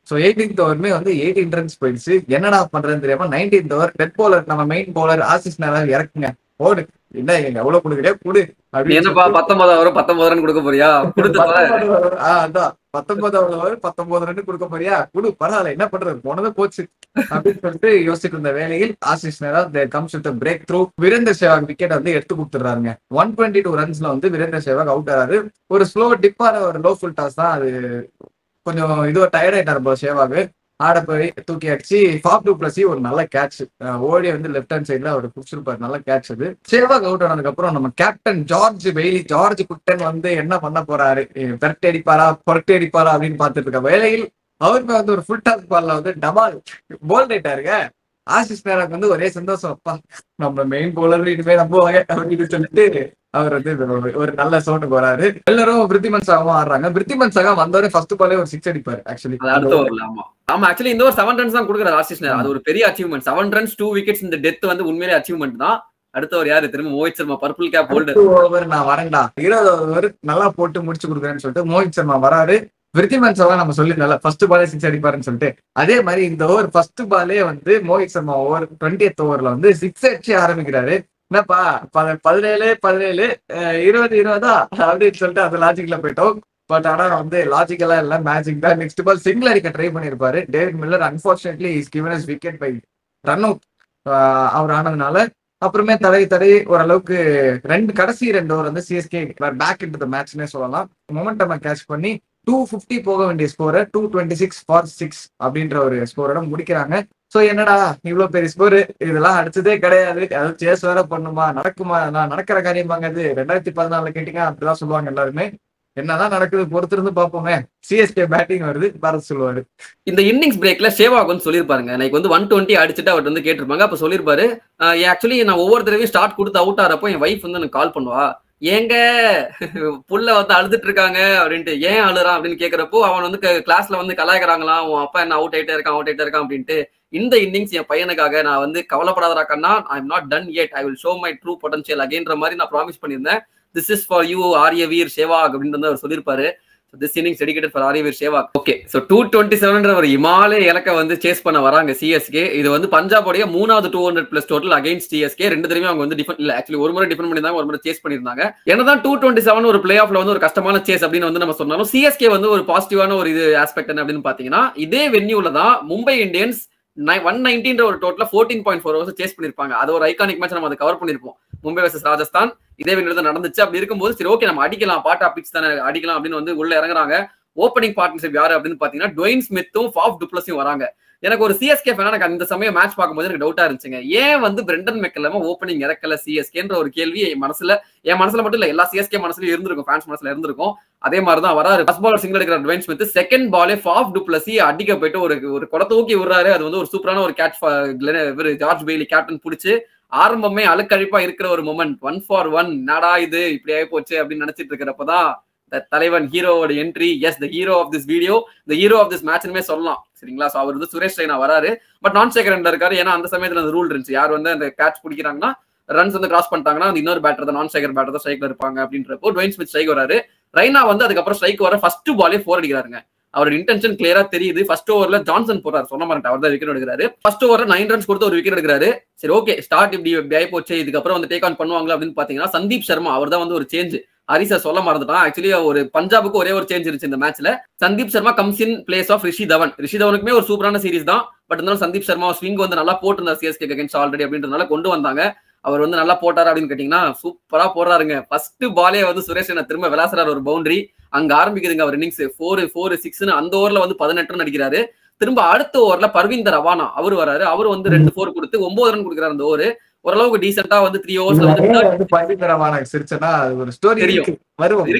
ஸோ 18th ஓவருமே வந்து 18 runs போயிடுச்சு. என்னடா பண்றதுன்னு தெரியாம 19th ஓவர் டெத் பவுலர் நம்ம மெயின் பவுலர் ஆசிஸ் நேரம் இறக்குங்க ஓடு என்ன எவ்வளவு கொடுக்குறியா குடு அப்படின்னு 19 over 19 ரன் கொடுக்க போறியா அதான் 19வது ஓவர் 19 ரன் கொடுக்க போறியா குடு பரவாயில்ல என்ன பண்றது போனது போச்சு அப்படின்னு சொல்லிட்டு யோசிச்சுட்டு இருந்த வேலையில் ஆசிஸ் நேரம் comes with break through. Virender Sehwag wicket வந்து எடுத்து கொடுத்துறாருங்க. 122 runsல வந்து வீரேந்தர் சேவாக் அவுட் ஆறாரு. ஒரு ஸ்லோ டிப்பான ஒரு லோ ஃபுல் டாஸ் தான் அது. கொஞ்சம் இது டயர்ட் ஆயிட்டாரு போல சேவாக். ஆட போய் தூக்கி அடிச்சு ஃபாப் டூ பிளஸ் ஒரு நல்ல கேட்ச் ஓடி வந்து லெஃப்ட் ஹேண்ட் சைட்ல அவர் பிடிச்சிருப்பாரு. நல்ல கேட்ச் அது. சேவாக் அவுட் ஆனதுக்கு அப்புறம் நம்ம கேப்டன் ஜார்ஜ் குட்டன் வந்து என்ன பண்ண போறாரு பெரட்டி அடிப்பாரா பொரட்டி அடிப்பாரா அப்படின்னு பாத்துட்டு இருக்க வேலையில் அவருமே வந்து ஒரு ஃபுல் டாஸ் பால்ல வந்து டபால் போல்ட் ஆயிட்டாருங்க. ஆசிஸ் நேராக்கு வந்து ஒரே சந்தோஷம் அப்பா நம்ம மெயின் பவுலர் இனிமே நம்புவாங்க அப்படின்னு சொல்லிட்டு அவர் வந்து ஒரு நல்ல சவுண்டுக்கு வராரு. எல்லாரும் விருத்திமன் சாகவும் ஆடுறாங்க. விருத்திமன் சாகா வந்தவரை ஃபர்ஸ்ட் பாலே ஒரு 6 அடிப்பாரு. ஆக்சுவலி ஆக்சுவலி இந்த ஒரு 7 runs தான் கொடுக்குறாரு ஆசிஸ் நேரா. அது ஒரு பெரிய அச்சீவ்மெண்ட். 7 runs 2 wickets இந்த டெத் வந்து உண்மையிலே அச்சீவ்மெண்ட் தான். அடுத்தவர் யாரு திரும்ப Mohit Sharma purple cap holder. Over நான் வரேன்டா 20வது ஓவர் நல்லா போட்டு முடிச்சு கொடுக்குறேன்னு சொல்லிட்டு மோஹித் சர்மா வராரு. விருத்திமன் சாவா நம்ம சொல்லிருந்தால ஃபர்ஸ்ட் பாலே 6 அடிப்பாருன்னு சொல்லிட்டு அதே மாதிரி இந்த ஓவர் ஃபர்ஸ்ட் பாலே வந்து மோஹித் சர்மா ஓவர் 20th ஓவர்ல வந்து 6 அடிச்சு ஆரம்பிக்கிறாரு. என்னப்பா 17 20 20 அப்படின்னு சொல்லிட்டு அந்த லாஜிக்ல போயிட்டோம். பட் ஆனா வந்து லாஜிக்கலா இல்ல மேஜிக் தான். நெக்ஸ்ட் பால் சிங்கிள் அடிக்க ட்ரை பண்ணிருப்பாரு David Miller. Unfortunately is given as wicket by run out அவர் ஆனதுனால. அப்புறமே தடை ஓரளவுக்கு கடைசி 2 ஓவர் வந்து சிஎஸ்கே பேக் இன்டு தி மேட்ச்னே சொல்லலாம். மொமெண்டம் கேட்ச் பண்ணி 250 போக வேண்டிய ஸ்கோரை 226 for 6 அப்படின்ற ஒரு ஸ்கோரோட முடிக்கிறாங்க. சோ என்னடா இவ்வளவு பெரிய ஸ்கோரு இதெல்லாம் அடிச்சதே கிடையாது. அது சேஸ் வேற பண்ணுமா நடக்குமா நான் நடக்கிற காரியமாங்க அது 2014 கேட்டீங்க அப்படிதான் சொல்லுவாங்க எல்லாருமே. என்னதான் நடக்குது பொறுத்திருந்து பாப்போமே. சிஎஸ்கே பேட்டிங் வருது பாரத் சொல்லுவாரு. இந்த இன்னிங்ஸ் பிரேக்ல சேவாக் வந்து சொல்லிருப்பாருங்க லைக் வந்து 120 அடிச்சுட்டு அவர் வந்து கேட்டிருப்பாங்க. அப்ப சொல்லிருப்பாரு ஆக்சுவலி நான் ஒவ்வொரு தடவையும் ஸ்டார்ட் கொடுத்து அவுட் ஆறப்போ என் வைஃப் வந்து எனக்கு கால் பண்ணுவா ஏங்க புள்ள வந்து அழுதுட்டு இருக்காங்க அப்படின்ட்டு ஏன் அழுறான் அப்படின்னு கேக்குறப்போ அவன் வந்து கிளாஸ்ல வந்து கலாய்க்கிறாங்களாம் உன் அப்பா என்ன அவுட் ஆயிட்டே இருக்கான் அப்படின்ட்டு. இந்த இன்னிங்ஸ் என் பையனுக்காக நான் வந்து கவலைப்படாதரா கண்ணா I am not done yet I will show my true potential againன்ற மாதிரி நான் ப்ராமிஸ் பண்ணியிருந்தேன். திஸ் இஸ் ஃபார் யூ ஆரிய வீர் சேவாக் அப்படின்னு அவர் சொல்லியிருப்பாரு. This innings dedicated for Arivir Sehwag. Okay, so 227 ஒரு இமாலய இலக்க வந்து சேஸ் பண்ண வராங்க சிஎஸ்கே. இது வந்து பஞ்சாபோடைய 3வது 200+ டோட்டல் அகைன்ஸ்ட் சிஎஸ்கே. ரெண்டு தடவையும் அவங்க வந்து டிஃபெண்ட் இல்ல, ஆக்சுவலி ஒரு முறை டிஃபெண்ட் பண்ணிருந்தாங்க, ஒரு முறை சேஸ் பண்ணிருந்தாங்க. என்னதான் 227 ஒரு பிளே ஆஃப்ல வந்து ஒரு கஷ்டமான சேஸ் அப்படின்னு வந்து நம்ம சொன்னாலும் சிஎஸ்கே வந்து ஒரு பாசிட்டிவான ஒரு இது ஆஸ்பெக்ட் என்ன அப்படின்னு பாத்தீங்கன்னா, இதே வென்யூல தான் மும்பை இந்தியன்ஸ் 190 ஒரு டோட்டல 14.4 ஹவர்ஸ் சேஸ் பண்ணிருப்பாங்க. அது ஒரு ஐகானிக் மேட்ச், நம்ம அதை கவர் பண்ணிருப்போம். மும்பை வர்சஸ் ராஜஸ்தான் இதே வென்யூல தான் நடந்துச்சு. அப்படி இருக்கும்போது சரி ஓகே நம்ம அடிக்கலாம், பாட்டா பிச் தானே அடிக்கலாம் அப்படின்னு வந்து உள்ள இறங்குறாங்க. ஓப்பனிங் பார்ட்னர்ஷிப் யாரு அப்படின்னு பாத்தீங்கன்னா டுவைன் ஸ்மித்தும் ஃபாஃப் டு பிளஸும் வராங்க. எனக்கு ஒரு சிஎஸ்கே ஃபேனா எனக்கு அந்த சமயம் மேட்ச் பார்க்கும்போது எனக்கு டவுட்டா இருந்துச்சுங்க, ஏன் வந்து பிரெண்டன் மெக்கல்லம ஓப்பனிங் இறக்கல சிஎஸ்கேன்ற ஒரு கேள்வி என் மனசுல மட்டும் இல்ல, எல்லா சிஎஸ்கே மனசுலயும் இருந்திருக்கும், ஃபேன்ஸ் மனசுல இருந்திருக்கும். அதே மாதிரி தான் வராரு. ஃபர்ஸ்ட் பால் சிங்கிள் எடுக்கிற டுவைன் ஸ்மித், செகண்ட் பாலே ஃபாஃப் டு பிளஸி அடிக்க போயிட்டு ஒரு கொடை தூக்கி விடுறாரு. அது வந்து ஒரு சூப்பரான ஒரு கேட்ச், ஜார்ஜ் பெய்லி கேப்டன் பிடிச்சு ஆரம்பமே அழுக்கழிப்பா இருக்கிற ஒரு மொமெண்ட். 1 for 1 நாடா இது இப்படி ஆகி போச்சு அப்படின்னு நினைச்சிட்டு இருக்கிறப்பதான் தலைவன் ஹீரோவோட entry. Yes, the hero of this video, the hero of this மேட்ச்னுமே சொல்லலாம். சரிங்களா? சோ அவர் வந்து சுரேஷ் ரெய்னா வராரு. பட் நான் ஸ்ட்ரைக்கர் எண்ட்ல இருக்காரு. ஏன்னா அந்த சமயத்துல அந்த ரூல் இருந்துச்சு, யார் வந்து அந்த கேட்ச் பிடிக்கிறாங்கன்னா ரன்ஸ் வந்து கிராஸ் பண்ணிட்டாங்கன்னா அந்த இன்னொரு பேட்டர் தான், நான் ஸ்ட்ரைக்கர் பேட்டர் தான் ஸ்ட்ரைக்ல இருப்பாங்க அப்படின்றப்போ டுவைன் ஸ்மித் ஸ்ட்ரைக் வராரு. ரெய்னா வந்து அதுக்கப்புறம் ஸ்ட்ரைக் வர ஃபர்ஸ்ட் பாலே 4 அடிக்கிறாருங்க. அவரோட இன்டென்ஷன் கிளியரா தெரியுது. ஃபர்ஸ்ட் ஓவர்ல ஜான்சன் போறாரு, சொன்ன மாதிரி அவர் தான் விக்கெட் எடுக்கிறாரு. ஃபர்ஸ்ட் ஓவர்ல 9 ரன்ஸ் கொடுத்து ஒரு விக்கெட் எடுக்கிறாரு. சரி ஓகே, ஸ்டார்ட் இப்படி ஆகி போச்சு, இதுக்கப்புறம் வந்து டேக் ஆன் பண்ணுவாங்க அப்படின்னு பாத்தீங்கன்னா சந்தீப் சர்மா அவர் தான் வந்து ஒரு சேஞ்ச். ஹரிசா சொல்ல மறந்துட்டான். ஆக்சுவலி ஒரு பஞ்சாபுக்கு ஒரே ஒரு சேஞ்ச் இருந்துச்சு இந்த மேட்ச்ல. Sandeep Sharma comes in place of Rishi Dhawan. Rishi தவனுக்குமே ஒரு சூப்பரான சீரிஸ் தான். பட் இருந்தாலும் சந்தீப் சர்மா ஸ்விங் வந்து நல்லா போட்டிருந்தார் சிஎஸ்கே அகைன்ஸ்ட் ஆல்ரெடி அப்படின்றதுனால கொண்டு வந்தாங்க. அவர் வந்து நல்லா போட்டாரா அப்படின்னு கேட்டீங்கன்னா சூப்பரா போடுறாருங்க. ஃபர்ஸ்ட் பாலே வந்து சுரேஷ் ரெய்னா திரும்ப விளாசுறாரு ஒரு பவுண்டரி. அங்க ஆரம்பிக்குதுங்க அவர் இன்னிங்ஸ் 4-6 அந்த ஓவர்ல வந்து 18 ரன் அடிக்கிறாரு. திரும்ப அடுத்த ஓவர்ல பர்வீந்தர் ரவானா அவர் வராரு. அவர் வந்து 2-4 கொடுத்து 9 ரன் கொடுக்குறாரு. அந்த ஓவர் ஓரளவுக்கு டீசென்ட்டா வந்து 3 ஓவர்ஸ்ல வந்து பர்வீந்தர் ரவானா சிரிச்சனா ஒரு ஸ்டோரி இருக்கு.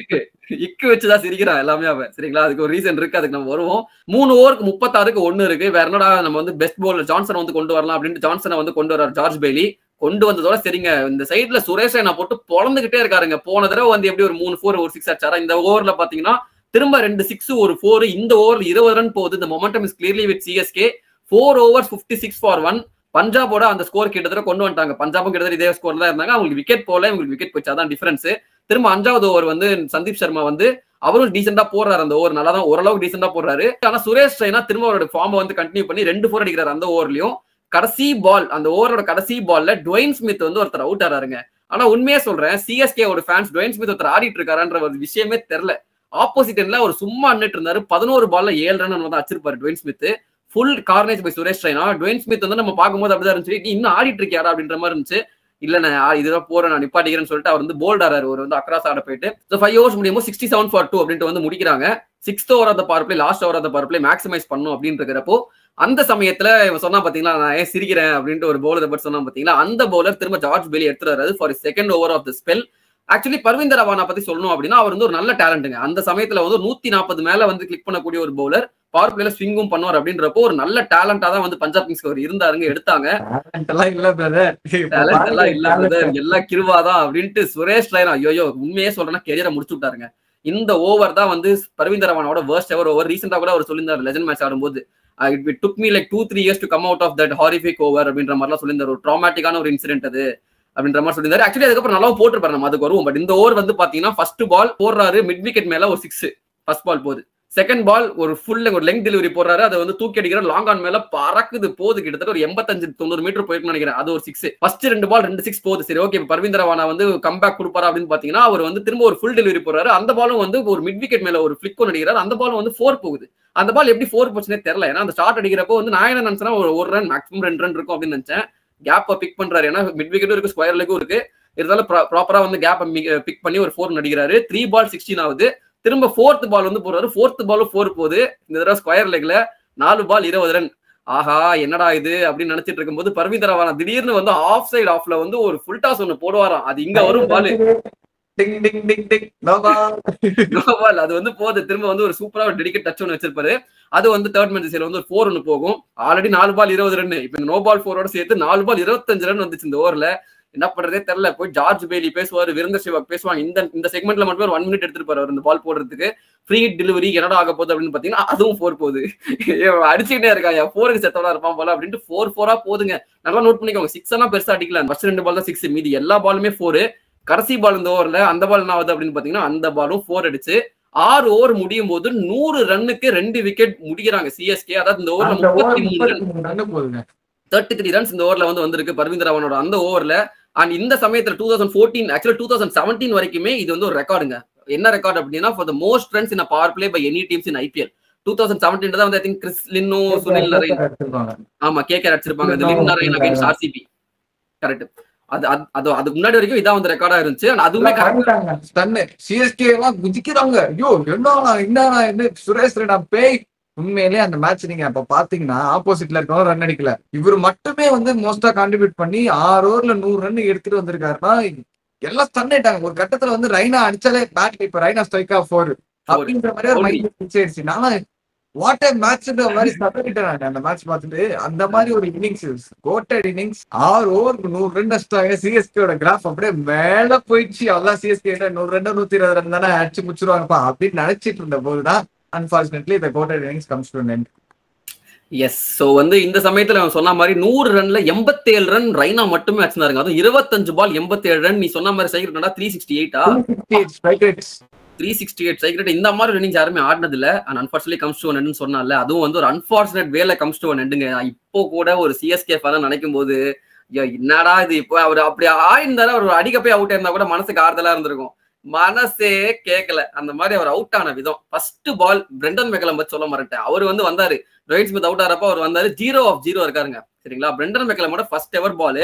இக்கு வச்சுதான் சிரிக்கிறான் எல்லாமே அவன். சரிங்களா? அதுக்கு ஒரு ரீசன் இருக்கு, அதுக்கு நம்ம வருவோம். 3 ஓவருக்கு 36க்கு 1 இருக்கு. வேற என்னடா நம்ம வந்து பெஸ்ட் பவுலர் ஜான்சன் வந்து கொண்டு வரலாம் அப்படின்ட்டு ஜான்சனை வந்து கொண்டு வர்றாரு ஜார்ஜ் பெய்லி. கொண்டு வந்ததோட சரிங்க, இந்த சைட்ல சுரேஷ் ரெய்னா போட்டு பொழந்துகிட்டே இருக்காருங்க. போன தடவை வந்து எப்படி ஒரு 3-4 ஒரு 6 அடிச்சாரா, இந்த ஓவர்ல பாத்தீங்கன்னா திரும்ப 2 6 ஒரு 4. இந்த ஓவர்ல 20 ரன் போகுது. இந்த momentum is clearly with CSK. 4 overs 56 for 1. பஞ்சாபோட அந்த ஸ்கோர் கிட்டத்தட்ட கொண்டு வந்துட்டாங்க. பஞ்சாபும் கிட்டத்தட்ட இதே ஸ்கோர் தான் இருந்தாங்க. அவங்களுக்கு விக்கெட் போல, இவங்களுக்கு விக்கெட் போச்சு, அதான் டிஃபரன்ஸ். திரும்ப 5வது ஓவர் வந்து சந்தீப் சர்மா வந்து அவரும் டீசெண்டா போடுறாரு. அந்த ஓவர் நல்லா தான், ஓரளவுக்கு டீசெண்டா போடுறாரு. ஆனா சுரேஷ் ரெய்னா திரும்ப அவரோட ஃபார்ம் வந்து கண்டினியூ பண்ணி 2-4 அடிக்கிறாரு அந்த ஓவர்லயும். கடைசி பால், அந்த ஓவரோட கடைசி பால்ல டுவைன் ஸ்மித் வந்து ஒருத்தர் அவுட் ஆறாருங்க. ஆனா உண்மையே சொல்றேன், சிஎஸ்கே ஒரு ஃபேன்ஸ் டுவைன் ஸ்மித் ஒருத்தர் ஆடிட்டு இருக்காருன்ற ஒரு விஷயமே தெரியல. ஆப்போசிட் எண்ட்ல ஒரு சும்மா அன்னிட்டு இருந்தாரு. 11 பால்ல 7 ரன் வந்து அடிச்சிருப்பாரு Dwayne Smith. Full carnage by Suresh Raina. Dwayne Smith வந்து நம்ம பார்க்கும்போது அப்படிதான் இருந்துச்சு, இன்னும் ஆடிட்டு இருக்கியாரா அப்படின்ற மாதிரி இருந்துச்சு. இல்ல நான் இதுதான் போறேன், நான் நிப்பாட்டிக்கிறேன்னு சொல்லிட்டு அவர் வந்து போல்ட் ஆறாரு. ஒரு வந்து அக்ராஸ் ஆட போயிட்டு 5 overs முடியும் 67 for 2 அப்படின்ட்டு வந்து முடிக்கிறாங்க. 6th over of the power play, last over of the power play maximise பண்ணும் அப்படின்னு இருக்கிறப்போ அந்த சமயத்துல இவன் சொன்னா பாத்தீங்களா, நான் ஏன் சிரிக்கிறேன் அப்படின்ட்டு ஒரு பவுலர் பட் சொன்னா பாத்தீங்களா, அந்த பவுலர் திரும்ப ஜார்ஜ் பெய்லி எடுத்துறாரு for second over of the spell. Actually Parvinder Awana பத்தி சொல்லணும் அப்படின்னா அவர் வந்து ஒரு நல்ல டேலண்ட்டுங்க. அந்த சமயத்துல வந்து 140 மேல வந்து கிளிக் பண்ணக்கூடிய ஒரு பவுலர், பவர் பிளேல ஸ்விங்கும் பண்ணுவார் அப்படின்றப்போ ஒரு நல்ல டேலண்டா தான் வந்து பஞ்சாப் கிங்ஸ் அவர் இருந்தாருங்க, எடுத்தாங்க. எல்லாம் கிருவாதான் அப்படின்ட்டு சுரேஷ் ரெய்னா ஐயோ உண்மையே சொல்றேன்னா கெரியரை முடிச்சு விட்டாருங்க. இந்த ஓவர் தான் வந்து பர்வீந்தர் ரவானாவோட worst ever ஓவர். ரீசெண்டா கூட அவர் சொல்லியிருந்தார் லெஜண்ட் மேட்ச் ஆடும்போது, it took me like 2-3 years to come out of that horrific over அப்படின்ற மாதிரிலாம் சொல்லியிருந்தார். ஒரு ட்ராமாட்டிக்கான ஒரு இன்சிடென்ட் அது அப்படின்ற மாதிரி சொல்லியிருந்தாரு. ஆக்சுவலி அதுக்கப்புறம் நல்லா போட்டுருப்பாரு, நம்ம அதுக்கு வருவோம். பட் இந்த ஓவர் வந்து பாத்தீங்கன்னா ஃபர்ஸ்ட் பால் போடுறாரு, மிட் விக்கெட் மேல ஒரு 6 ஃபர்ஸ்ட் பால் போகுது. செகண்ட் பால் ஒரு ஃபுல் ஒரு லெங்க் டெலிவரி போடுறாரு, அதை வந்து தூக்கி அடிக்கிற லாங் ஆன் மேல பறக்குது போகுது, கிட்டத்தட்ட ஒரு 85-90 மீட்டர் போயிட்டு நினைக்கிறேன். அது ஒரு 6. ஃபர்ஸ்ட் 2 பால் 2 6 போகுது. சரி ஓகே, பர்வீந்தர் ரவானா வந்து கம்பேக் கொடுப்பாரா அப்படின்னு பாத்தீங்கன்னா அவர் வந்து திரும்ப ஒரு ஃபுல் டெலிவரி போடுறாரு. அந்த பாலும் வந்து ஒரு மிட் விக்கெட் மேல ஒரு ஃபிளிக் ஒன்று அடிக்கிறார். அந்த பாலும் வந்து 4 போகுது. அந்த பால் எப்படி 4 போச்சுன்னே தெரியல. ஏன்னா அந்த ஸ்டார்ட் அடிக்கிறப்போ வந்து நான் என்ன நினைச்சேன்னா ஒரு ரன் மேக்ஸிமம் 2 ரன் இருக்கும் அப்படின்னு நினைச்சேன். கேப்பை பிக் பண்றாரு, ஏன்னா மிட் விக்கெட்டும் இருக்கு, ஸ்கொயர் லெக்கும் இருக்கு. இருந்தாலும் ப்ராப்பரா வந்து கேப்பை பிக் பண்ணி ஒரு 4 அடிக்கிறாரு. 3 பால் 16 ஆகுது. திரும்ப 4th பால் வந்து போடுறாரு. 4th பாலும் 4 போகுது. இந்த தடவை ஸ்கொயர் லெக்ல 4 பால் 20 ரன். ஆஹா என்னடா இது அப்படின்னு நினைச்சிட்டு இருக்கும்போது பர்வீந்தர் ரவானா திடீர்னு வந்து ஆஃப் சைடு ஆஃப்ல வந்து ஒரு ஃபுல் டாஸ் ஒன்னு போடுவாராம். அது இங்க வரும் பால், அது வந்து போகுது. திரும்ப வந்து ஒரு சூப்பரா ஒரு டெடிகேட் டச் ஒன்று வச்சிருப்பாரு. அது வந்து தேர்ட் மேன் திசையில வந்து ஒரு 4 ஒன்று போகும். ஆல்ரெடி 4 பால் 20 ரன். இப்ப இந்த நோ பால் 4ஓட சேர்த்து 4 பால் 25 ரன் வந்துச்சு இந்த ஓவர்ல. என்ன பண்றதே தெரியல. போய் ஜார்ஜ் பெய்லி பேசுவாரு, வீரேந்தர் சேவாக் பேசுவாங்க. இந்த செக்மெண்ட்ல மட்டும் 1 minute எடுத்துட்டு போறாரு இந்த பால் போடுறதுக்கு. ஃப்ரீ டெலிவரி என்னடா ஆக போகுது அப்படின்னு பாத்தீங்கன்னா அதுவும் 4 போகுது. அடிச்சுக்கிட்டே இருக்காங்க, 4க்கு செத்தவனா இருப்பான் போல அப்படின்ட்டு 4-4 போதுங்க. நல்லா நோட் பண்ணிக்கோங்க, 6 எல்லாம் பெருசா அடிக்கல. ஃபர்ஸ்ட் 2 பால் தான் 6, மீதி எல்லா பாலுமே 4. கடைசி பால் இந்த ஓவர்ல அந்த பால் என்ன ஆகுது அப்படின்னு பாத்தீங்கன்னா அந்த பாலும் 4 அடிச்சு 6 ஓவர் முடியும் போது 100 ரன்னுக்கு 2 விக்கெட் முடிக்கிறாங்க சிஎஸ்கே. அதாவது இந்த ஓவர்ல 33 ரன் போகுதுங்க. 33 ரன்ஸ் இந்த ஓவர்ல வந்து வந்திருக்கு பர்வீந்தர் ராவனோட அந்த ஓவர்ல. அண்ட் இந்த சமயத்துல 2014 ஆக்சுவலா 2017 வரைக்குமே இது வந்து ஒரு ரெக்கார்டுங்க. என்ன ரெக்கார்டு அப்படின்னா for the most runs in power play by any teams in IPL. 2017 தான் வந்து ஐ திங்க் கிறிஸ் லின்னோ, சுனில் நரைன், ஆமா கேகேஆர் அடிச்சிருப்பாங்க. அது Lynn Narine against RCB. Correct. அதுக்கு முன்னாடி வரைக்கும் இதான் வந்து ரெக்கார்டா இருந்துச்சு. அதுவுமே கரெக்ட். சிஎஸ்கே எல்லாம் குதிக்கிறாங்க. ஐயோ என்ன சுரேஷ் ரெய்னா பேய். உண்மையிலேயே அந்த மேட்ச் நீங்க அப்ப பாத்தீங்கன்னா ஆப்போசிட்ல இருக்கவங்க ரன் அடிக்கல. இவர் மட்டுமே வந்து மோஸ்டா கான்ட்ரிபியூட் பண்ணி 6 ஓவர்ல 100 ரன் எடுத்துட்டு வந்திருக்காருன்னா எல்லாம் ஸ்டன் ஆயிட்டாங்க. ஒரு கட்டத்துல வந்து ரெய்னா அடிச்சாலே பேட், இப்ப ரெய்னா ஸ்ட்ரைக்கா 4 அப்படின்ற மாதிரி ஒரு மைண்ட் பிக்ஸ் ஆயிடுச்சு. நானும் வாட் எ மேட்ச்ன்ற மாதிரி சத்தமிட்டேன் அந்த மேட்ச் பார்த்துட்டு. அந்த மாதிரி ஒரு இன்னிங்ஸ், கோட்டட் இன்னிங்ஸ். 6 ஓவருக்கு 100 ரன் அடிச்சிட்டாங்க. சிஎஸ்கேயோட கிராஃப் அப்படியே மேல போயிடுச்சு. அவ்வளவு சிஎஸ்கே 100 ரன் 120 ரன் தானே அடிச்சு முடிச்சிருவாங்கப்பா அப்படின்னு நினைச்சிட்டு இருந்த போதுதான் unfortunately the quoted innings comes to an end. Yes. So வந்து இந்த சமயத்துல அவன் சொன்ன மாதிரி 100 ரன்ல 87 ரன் ரெய்னா மட்டுமே அடிச்சிருந்தாங்க. அதுவும் 25 பால் 87 ரன். நீ சொன்ன மாதிரி strike rate 368 strike rates 368 strike rate. இந்த மாதிரி இன்னிங்ஸ் யாருமே ஆடினது இல்ல. And unfortunately comes to an end சொன்னால, அதுவும் வந்து ஒரு அன்பார்ச்சுனேட் வேல கம்ஸ் டு an endங்க. இப்போ கூட ஒரு சிஎஸ்கே ஃபேன் நினைக்கும் போது என்னடா இது, இப்போ அவர் அப்படி ஆயிருந்தாரு, அவர் அடிக்க போய் அவுட் இருந்தா கூட மனசுக்கு ஆறுதலா இருந்திருக்கும். மனசே கேட்கல. அந்த மாதிரி அவர் அவுட் ஆன விதம். ஃபர்ஸ்ட் பால் பிரெண்டன் மெக்கலம் பத்தி சொல்ல மாட்டேன். அவர் வந்து வந்தாரு, ரோஹித் ஸ்மித் அவுட் ஆறப்ப அவர் வந்தாரு. 0 of 0 இருக்காருங்க. சரிங்களா? பிரெண்டன் மெக்கலமோட ஃபர்ஸ்ட் எவர் பால்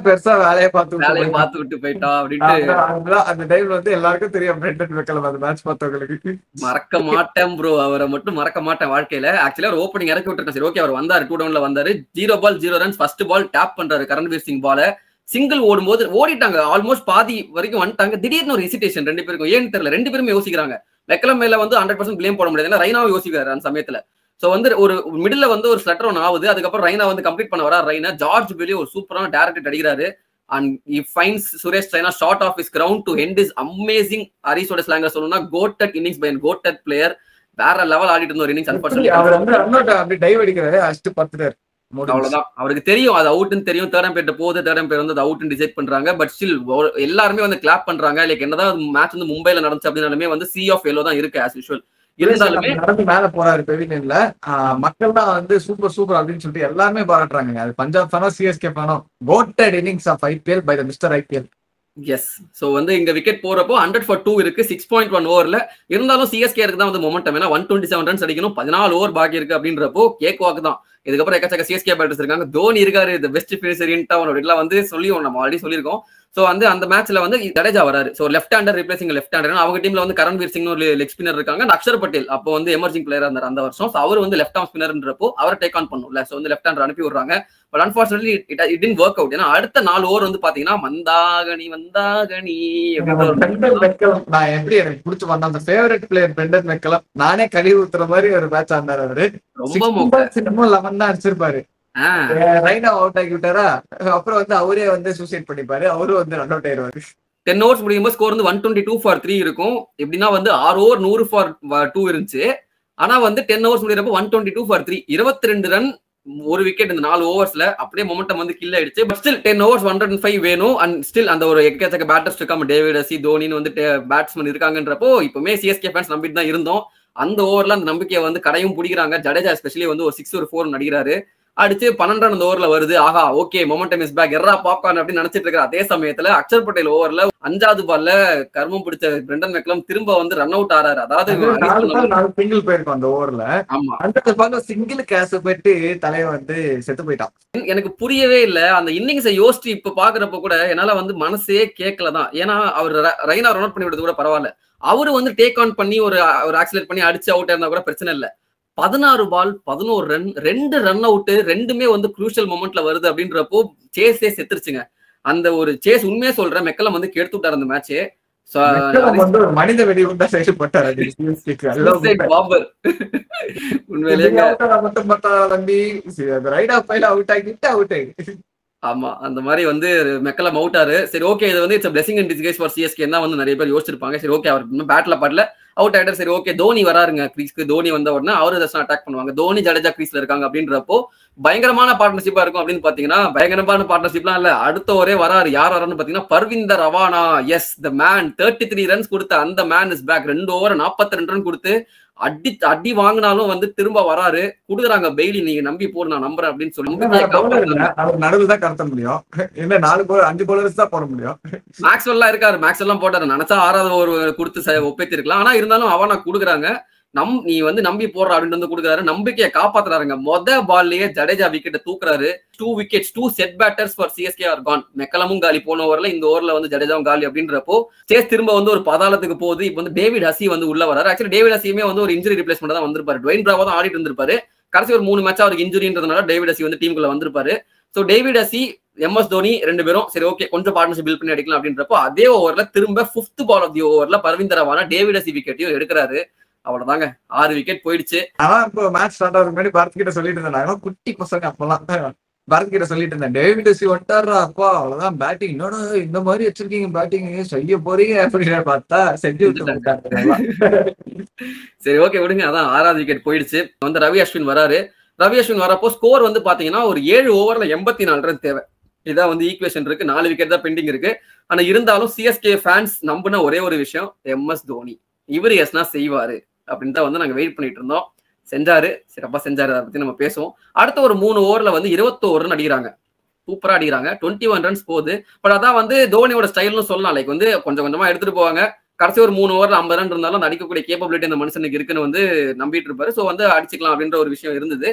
பெருசா வேலையை பார்த்து விட்டு போயிட்டா அப்படின்ட்டு அந்த டைம்ல வந்து எல்லாருக்கும் தெரியும் பிரெண்டன் மெக்கலம். அந்த மேட்ச் பார்த்தவங்களுக்கு மறக்க மாட்டேன் ப்ரோ, அவரை மட்டும் மறக்க மாட்டேன் வாழ்க்கையில. ஆக்சுவலி அவர் ஓப்பனிங் இறக்கி விட்டுருக்கேன். சரி ஓகே, அவர் வந்தாரு 2 டவுன்ல வந்தாரு. 0 ball 0 runs. First ball tap பண்றாரு கரண்வீர் சிங் பால. சிங்கிள் ஓடும்போது ஓடிட்டாங்க, ஆல்மோஸ்ட் பாதி வரைக்கும் வந்துட்டாங்க. திடீர்னு ஒரு ஹெசிடேஷன் ரெண்டு பேருக்கும். ஏன்னு தெரியல, ரெண்டு பேருமே யோசிக்கிறாங்க. மெக்கலம் மேல வந்து 100% பிளேம் போட முடியாது, ஏன்னா ரெய்னாவும் யோசிக்கிறாரு அந்த சமயத்துல. சோ வந்து ஒரு மிடில் வந்து ஒரு ஸ்லட்டர் ஒன்று ஆகுது. அதுக்கப்புறம் ரெய்னா வந்து கம்ப்ளீட் பண்ண வரா. ரெய்னா ஜார்ஜ் பெலி ஒரு சூப்பரான டைரக்ட் அடிக்கிறாரு. And he finds Suresh Raina short of his ground to end his amazing, ஹரிஷோட ஸ்லாங்கர் சொல்லணும்னா goated innings by goated player. வேற லெவல் ஆடிட்டு இருந்த ஒரு இன்னிங்ஸ். அன்பார்ச்சுனேட்லி அவர் வந்து ரன் அப்படி டைவ் அடிக்கிறாரு, அடிச்சு பார்த்துட்டாரு. அவ்வளவுதான். அவருக்கு தெரியும் அது அவுட்னு தெரியும். தேர்ட் அம்பையர் போகுது, தேர்ட் அம்பையர் வந்து அவுட்னு டிசைட் பண்றாங்க. பட் ஸ்டில் எல்லாருமே வந்து கிளாப் பண்றாங்க. லைக் என்னதான் மேட்ச் வந்து மும்பைல நடந்துச்சு அப்படின்னாலுமே வந்து சி ஆஃப் எல்லோ தான் இருக்கு ஆஸ் யூசுவல். இருந்தாலுமே நடந்து மேல போறாரு பெவிலியன்ல. மக்கள் தான் வந்து சூப்பர் அப்படின்னு சொல்லிட்டு எல்லாருமே பாராட்டுறாங்க. அது பஞ்சாப் ஃபேனோ சிஎஸ்கே ஃபேனோ. Quoted innings of IPL by the Mister IPL. Yes. So வந்து இங்க விக்கெட் போறப்போ 100 for 2 இருக்கு 6.1 ஓவர்ல. இருந்தாலும் சிஎஸ்கே தான் வந்து மொமெண்டம். ஏன்னா 127 ரன்ஸ் அடிக்கணும், 14 ஓவர் பாக்கி இருக்கு அப்படின்றப்போ கேக் வாக்கு தான். இதுக்கப்புறம் எக்கச்சக்க சிஎஸ்கே பேட்டர்ஸ் இருக்காங்க. தோனி இருக்காரு, the best finisher in down அப்படிலாம் வந்து நம்ம ஆல்ரெடி சொல்லியிருக்கோம். சோ வந்து அந்த மேட்ச்ல வந்து ஜடேஜா வராரு. So left hander replacing left hander. அவங்க டீம்ல வந்து கரண்வீர் சிங் ஒரு லெக் ஸ்பின்னர் இருக்காங்க. அக்ஷர் பட்டேல் அப்போ வந்து எமர்ஜிங் பிளேயரா இருந்தார் அந்த வருஷம். அவர் வந்து லெஃப்ட் ஆர்ம் ஸ்பின்னர்ன்றப்போ அவரை டேக் ஆன் பண்ணும்ல. சோ வந்து லெஃப்ட் ஹேண்டர் அனுப்பி விடுறாங்க. But unfortunately it didn't work out. ஏன்னா அடுத்த 4 ஓவர் வந்து பாத்தீங்கன்னா மந்தாகனி நான் எப்படி எனக்கு பிடிச்ச பண்ண அந்த ஃபேவரட் பிளேயர் பிரெண்டன் மெக்கலம். நானே கழுவி ஊத்துற மாதிரி ஒரு மேட்ச் ஆனாரு. அவரு ரொம்ப 11 தான் அடிச்சிருப்பாரு. ரெய்னா அவுட் ஆகி விட்டாரா, அப்புறம் வந்து அவரே வந்து சூசைட் பண்ணிப்பாரு. அவரும் வந்து ரன் அவுட் ஆயிருவாரு. 10 ஓவர்ஸ் முடியும் போது ஸ்கோர் வந்து 122 for 3 இருக்கும். எப்படின்னா வந்து 6 ஓவர் 100 for 2 இருந்துச்சு. ஆனா வந்து 10 ஓவர்ஸ் முடியறப்ப 122 for 3, 22 ரன், ஒரு விக்கெட் இந்த 4 ஓவர்ஸ்ல. அப்படியே மொமெண்டம் வந்து கில் ஆயிடுச்சு. பட் ஸ்டில் 10 ஓவர்ஸ் 105 வேணும். அண்ட் ஸ்டில் அந்த ஒரு எக்கச்சக்க பேட்டர்ஸ் இருக்காம, டேவிட் அசி, தோனின்னு வந்து பேட்ஸ்மேன் இருக்காங்கன்றப்போ இப்பவுமே சிஎஸ்கே ஃபேன்ஸ் நம்பிட்டு தான் இருந்தோம். அந்த ஓவர்ல அந்த நம்பிக்கையை வந்து கடையும் பிடிக்கிறாங்க. ஜடேஜா எஸ்பெஷலி வந்து ஒரு 6 ஒரு 4 அடிக்கிறாரு. அடிச்சு 12 ரன் ஓவர்ல வருது. ஆஹா ஓகே மொமெண்டம் இஸ் பேக், எர்ரா பாப்கார்ன் அப்படின்னு நினைச்சிட்டு இருக்கிற அதே சமயத்துல அக்ஷர் பட்டேல் ஓவர்ல 5வது பால்ல கர்மம் பிடிச்ச பிரெண்டன் மெக்கலம் திரும்ப வந்து ரன் அவுட் ஆறாரு. அதாவது சிங்கிள் போயிருக்கும் அந்த ஓவர்ல. ஆமா, அந்த பால்ல சிங்கிள் கேட்ச் போயிட்டு தலைவன் வந்து செத்து போயிட்டான். எனக்கு புரியவே இல்லை அந்த இன்னிங்ஸை யோசிச்சு இப்ப பாக்குறப்ப கூட என்னால வந்து மனசே கேட்கலதான். ஏன்னா அவர் ரெய்னா ரன் அவுட் பண்ணி விடுறது கூட பரவாயில்ல, அவரு வந்து டேக் ஆன் பண்ணி ஒரு ஆக்சிலேட் பண்ணி அடிச்சு அவுட் இருந்தா கூட பிரச்சனை இல்லை. 16 பால் 11 ரன், 2 ரன் அவுட், ரெண்டுமே வந்து குரூஷியல் மொமெண்ட்ல வருது அப்படின்றப்போ சேஸே செத்துருச்சுங்க. அந்த ஒரு சேஸ் உண்மையே சொல்றேன், மெக்கலம் வந்து கெடுத்து விட்டாரு அந்த மேட்ச். மனித வெடி உண்டா செயல்பட்டாரு உண்மையிலேயே தம்பி. ரைட் ஆஃப் பைல அவுட் ஆகிட்டு அவுட் ஆகி ஆமா அந்த மாதிரி வந்து மெக்கலம் அவுட்டாரு. சரி ஓகே இது வந்து it's blessing in disguise for CSK தான் வந்து நிறைய பேர் யோசிச்சிருப்பாங்க. சரி ஓகே அவர் இன்னும் பேட்ல பாடல அவுட் ஆயிட்டாரு. சரி ஓகே தோனி வராருங்க கிரீஸ்க்கு. தோனி வந்த உடனே அவரு தர்ஷன் அட்டாக் பண்ணுவாங்க. தோனி ஜடேஜா கிரீஸ்ல இருக்காங்க அப்படின்றப்போ பயங்கரமான பார்ட்னர்ஷிப்பா இருக்கும் அப்படின்னு பாத்தீங்கன்னா பயங்கரமான பார்ட்னர்ஷிப்லாம் இல்ல. அடுத்த ஒரே வராரு. யார் வரான்னு பாத்தீங்கன்னா Parvinder Rawana. Yes the man 33 runs கொடுத்த அந்த man is back. 2 over 42 run கொடுத்து அடி வாங்கினாலும் வந்து திரும்ப வராரு. குடுக்குறாங்க பெய்லி நீங்க நம்பி போடு நான் நம்புறேன் அப்படின்னு சொல்லி நடுவில் தான் கடத்த முடியும். என்ன 4 bowler 5 bowlers தான் போட முடியும். மேக்ஸ்வெல்லாம் இருக்காரு. மேக்ஸ்வெல்லாம் போட்டாரு. நினைச்சா 6வது ஒரு கொடுத்து ஒப்பேத்தி இருக்கலாம். ஆனா இருந்தாலும் அவனா குடுக்குறாங்க. நீ வந்து நம்பி போடுற அப்படின்னு வந்து கொடுக்குறாரு. நம்பிக்கையை காப்பாத்துறாருங்க. பால்லயே ஜடேஜா விக்கெட்டை தூக்குறாரு. 2 wickets 2 set batters for CSK are gone. மெக்கலமும் காலி போன ஓவர்ல. இந்த ஓவர்ல வந்து ஜடேஜாவும் காலி அப்படின்றப்போ சேஸ் திரும்ப வந்து ஒரு பதாளத்துக்கு போகுது. இப்போ வந்து டேவிட் ஹசி வந்து உள்ள வராரு. ஆக்சுவலி டேவிட் ஹசியுமே வந்து ஒரு இன்ஜுரி ரிப்ளேஸ்மெண்ட் தான் வந்திருப்பாரு. டுவைன் பிராவோ தான் ஆடிட்டு இருந்திருப்பாரு. கடைசி ஒரு 3 மேட்ச் அவருக்கு இன்ஜுரின்றதுனால டேவிட் ஹசி வந்து டீமுக்குள்ள வந்திருப்பாரு. So David Hussey MS Dhoni 2 பேரும் சரி ஓகே கொஞ்சம் பார்ட்னர்ஷிப் பில்ட் பண்ணி அடிக்கலாம் அப்படின்றப்போ அதே ஓவர்ல திரும்ப 5th பால் ஆஃப் தி ஓவர்ல பர்விந்தர் ரவானா டேவிட் ஹசி விக்கெட்டையும் எடுக்கிறாரு. அவ்வளவுதாங்க 6 விக்கெட் போயிடுச்சு. அதான் இப்போ மேட்ச் ஸ்டார்ட் ஆகுறதுக்கு முன்னாடி பரத் கிட்ட சொல்லிட்டு இருந்தாங்க. குட்டி பசங்க அப்பெல்லாம் பரத் கிட்ட சொல்லிட்டு இருந்தேன் டேவிட் ஹசி வந்துட்டாரா அப்பா அவ்வளவுதான் பேட்டிங் என்னோட இந்த மாதிரி வச்சிருக்கீங்க பேட்டிங் செய்ய போறீங்க அப்படின்னு பார்த்தா செஞ்சு விட்டு. சரி ஓகே விடுங்க. அதான் 6வது விக்கெட் போயிடுச்சு. வந்து ரவி அஸ்வின் வராரு. ரவி அஸ்வின் வரப்போ ஸ்கோர் வந்து பாத்தீங்கன்னா ஒரு 7 ஓவர்ல 84 ரன் தேவை. இதான் வந்து ஈக்குவேஷன் இருக்கு. 4 விக்கெட் தான் பெண்டிங் இருக்கு. ஆனா இருந்தாலும் சிஎஸ்கே ஃபேன்ஸ் நம்பின ஒரே ஒரு விஷயம் MS தோனி. இவர் எஸ்னா செய்வாரு அப்படின்னு தான் வந்து நாங்க வெயிட் பண்ணிட்டு இருந்தோம். செஞ்சாரு. சிறப்பா செஞ்சாரு. அதை பத்தி நம்ம பேசுவோம். அடுத்த ஒரு 3 ஓவர்ல வந்து 21 ரன் அடிக்கிறாங்க. சூப்பரா அடிக்கிறாங்க. 21 ரன்ஸ் போகுது. பட் அதான் வந்து தோனியோட ஸ்டைல்னு சொல்லலாம். லைக் வந்து கொஞ்சம் கொஞ்சமா எடுத்துட்டு போவாங்க. கடைசி ஒரு 3 ஓவர்ல 50 ரன் இருந்தாலும் அந்த அடிக்கக்கூடிய கேப்பபிலிட்டி அந்த மனுஷனுக்கு இருக்குன்னு வந்து நம்பிட்டு இருப்பாரு. சோ வந்து அடிச்சுக்கலாம் அப்படின்ற ஒரு விஷயம் இருந்தது.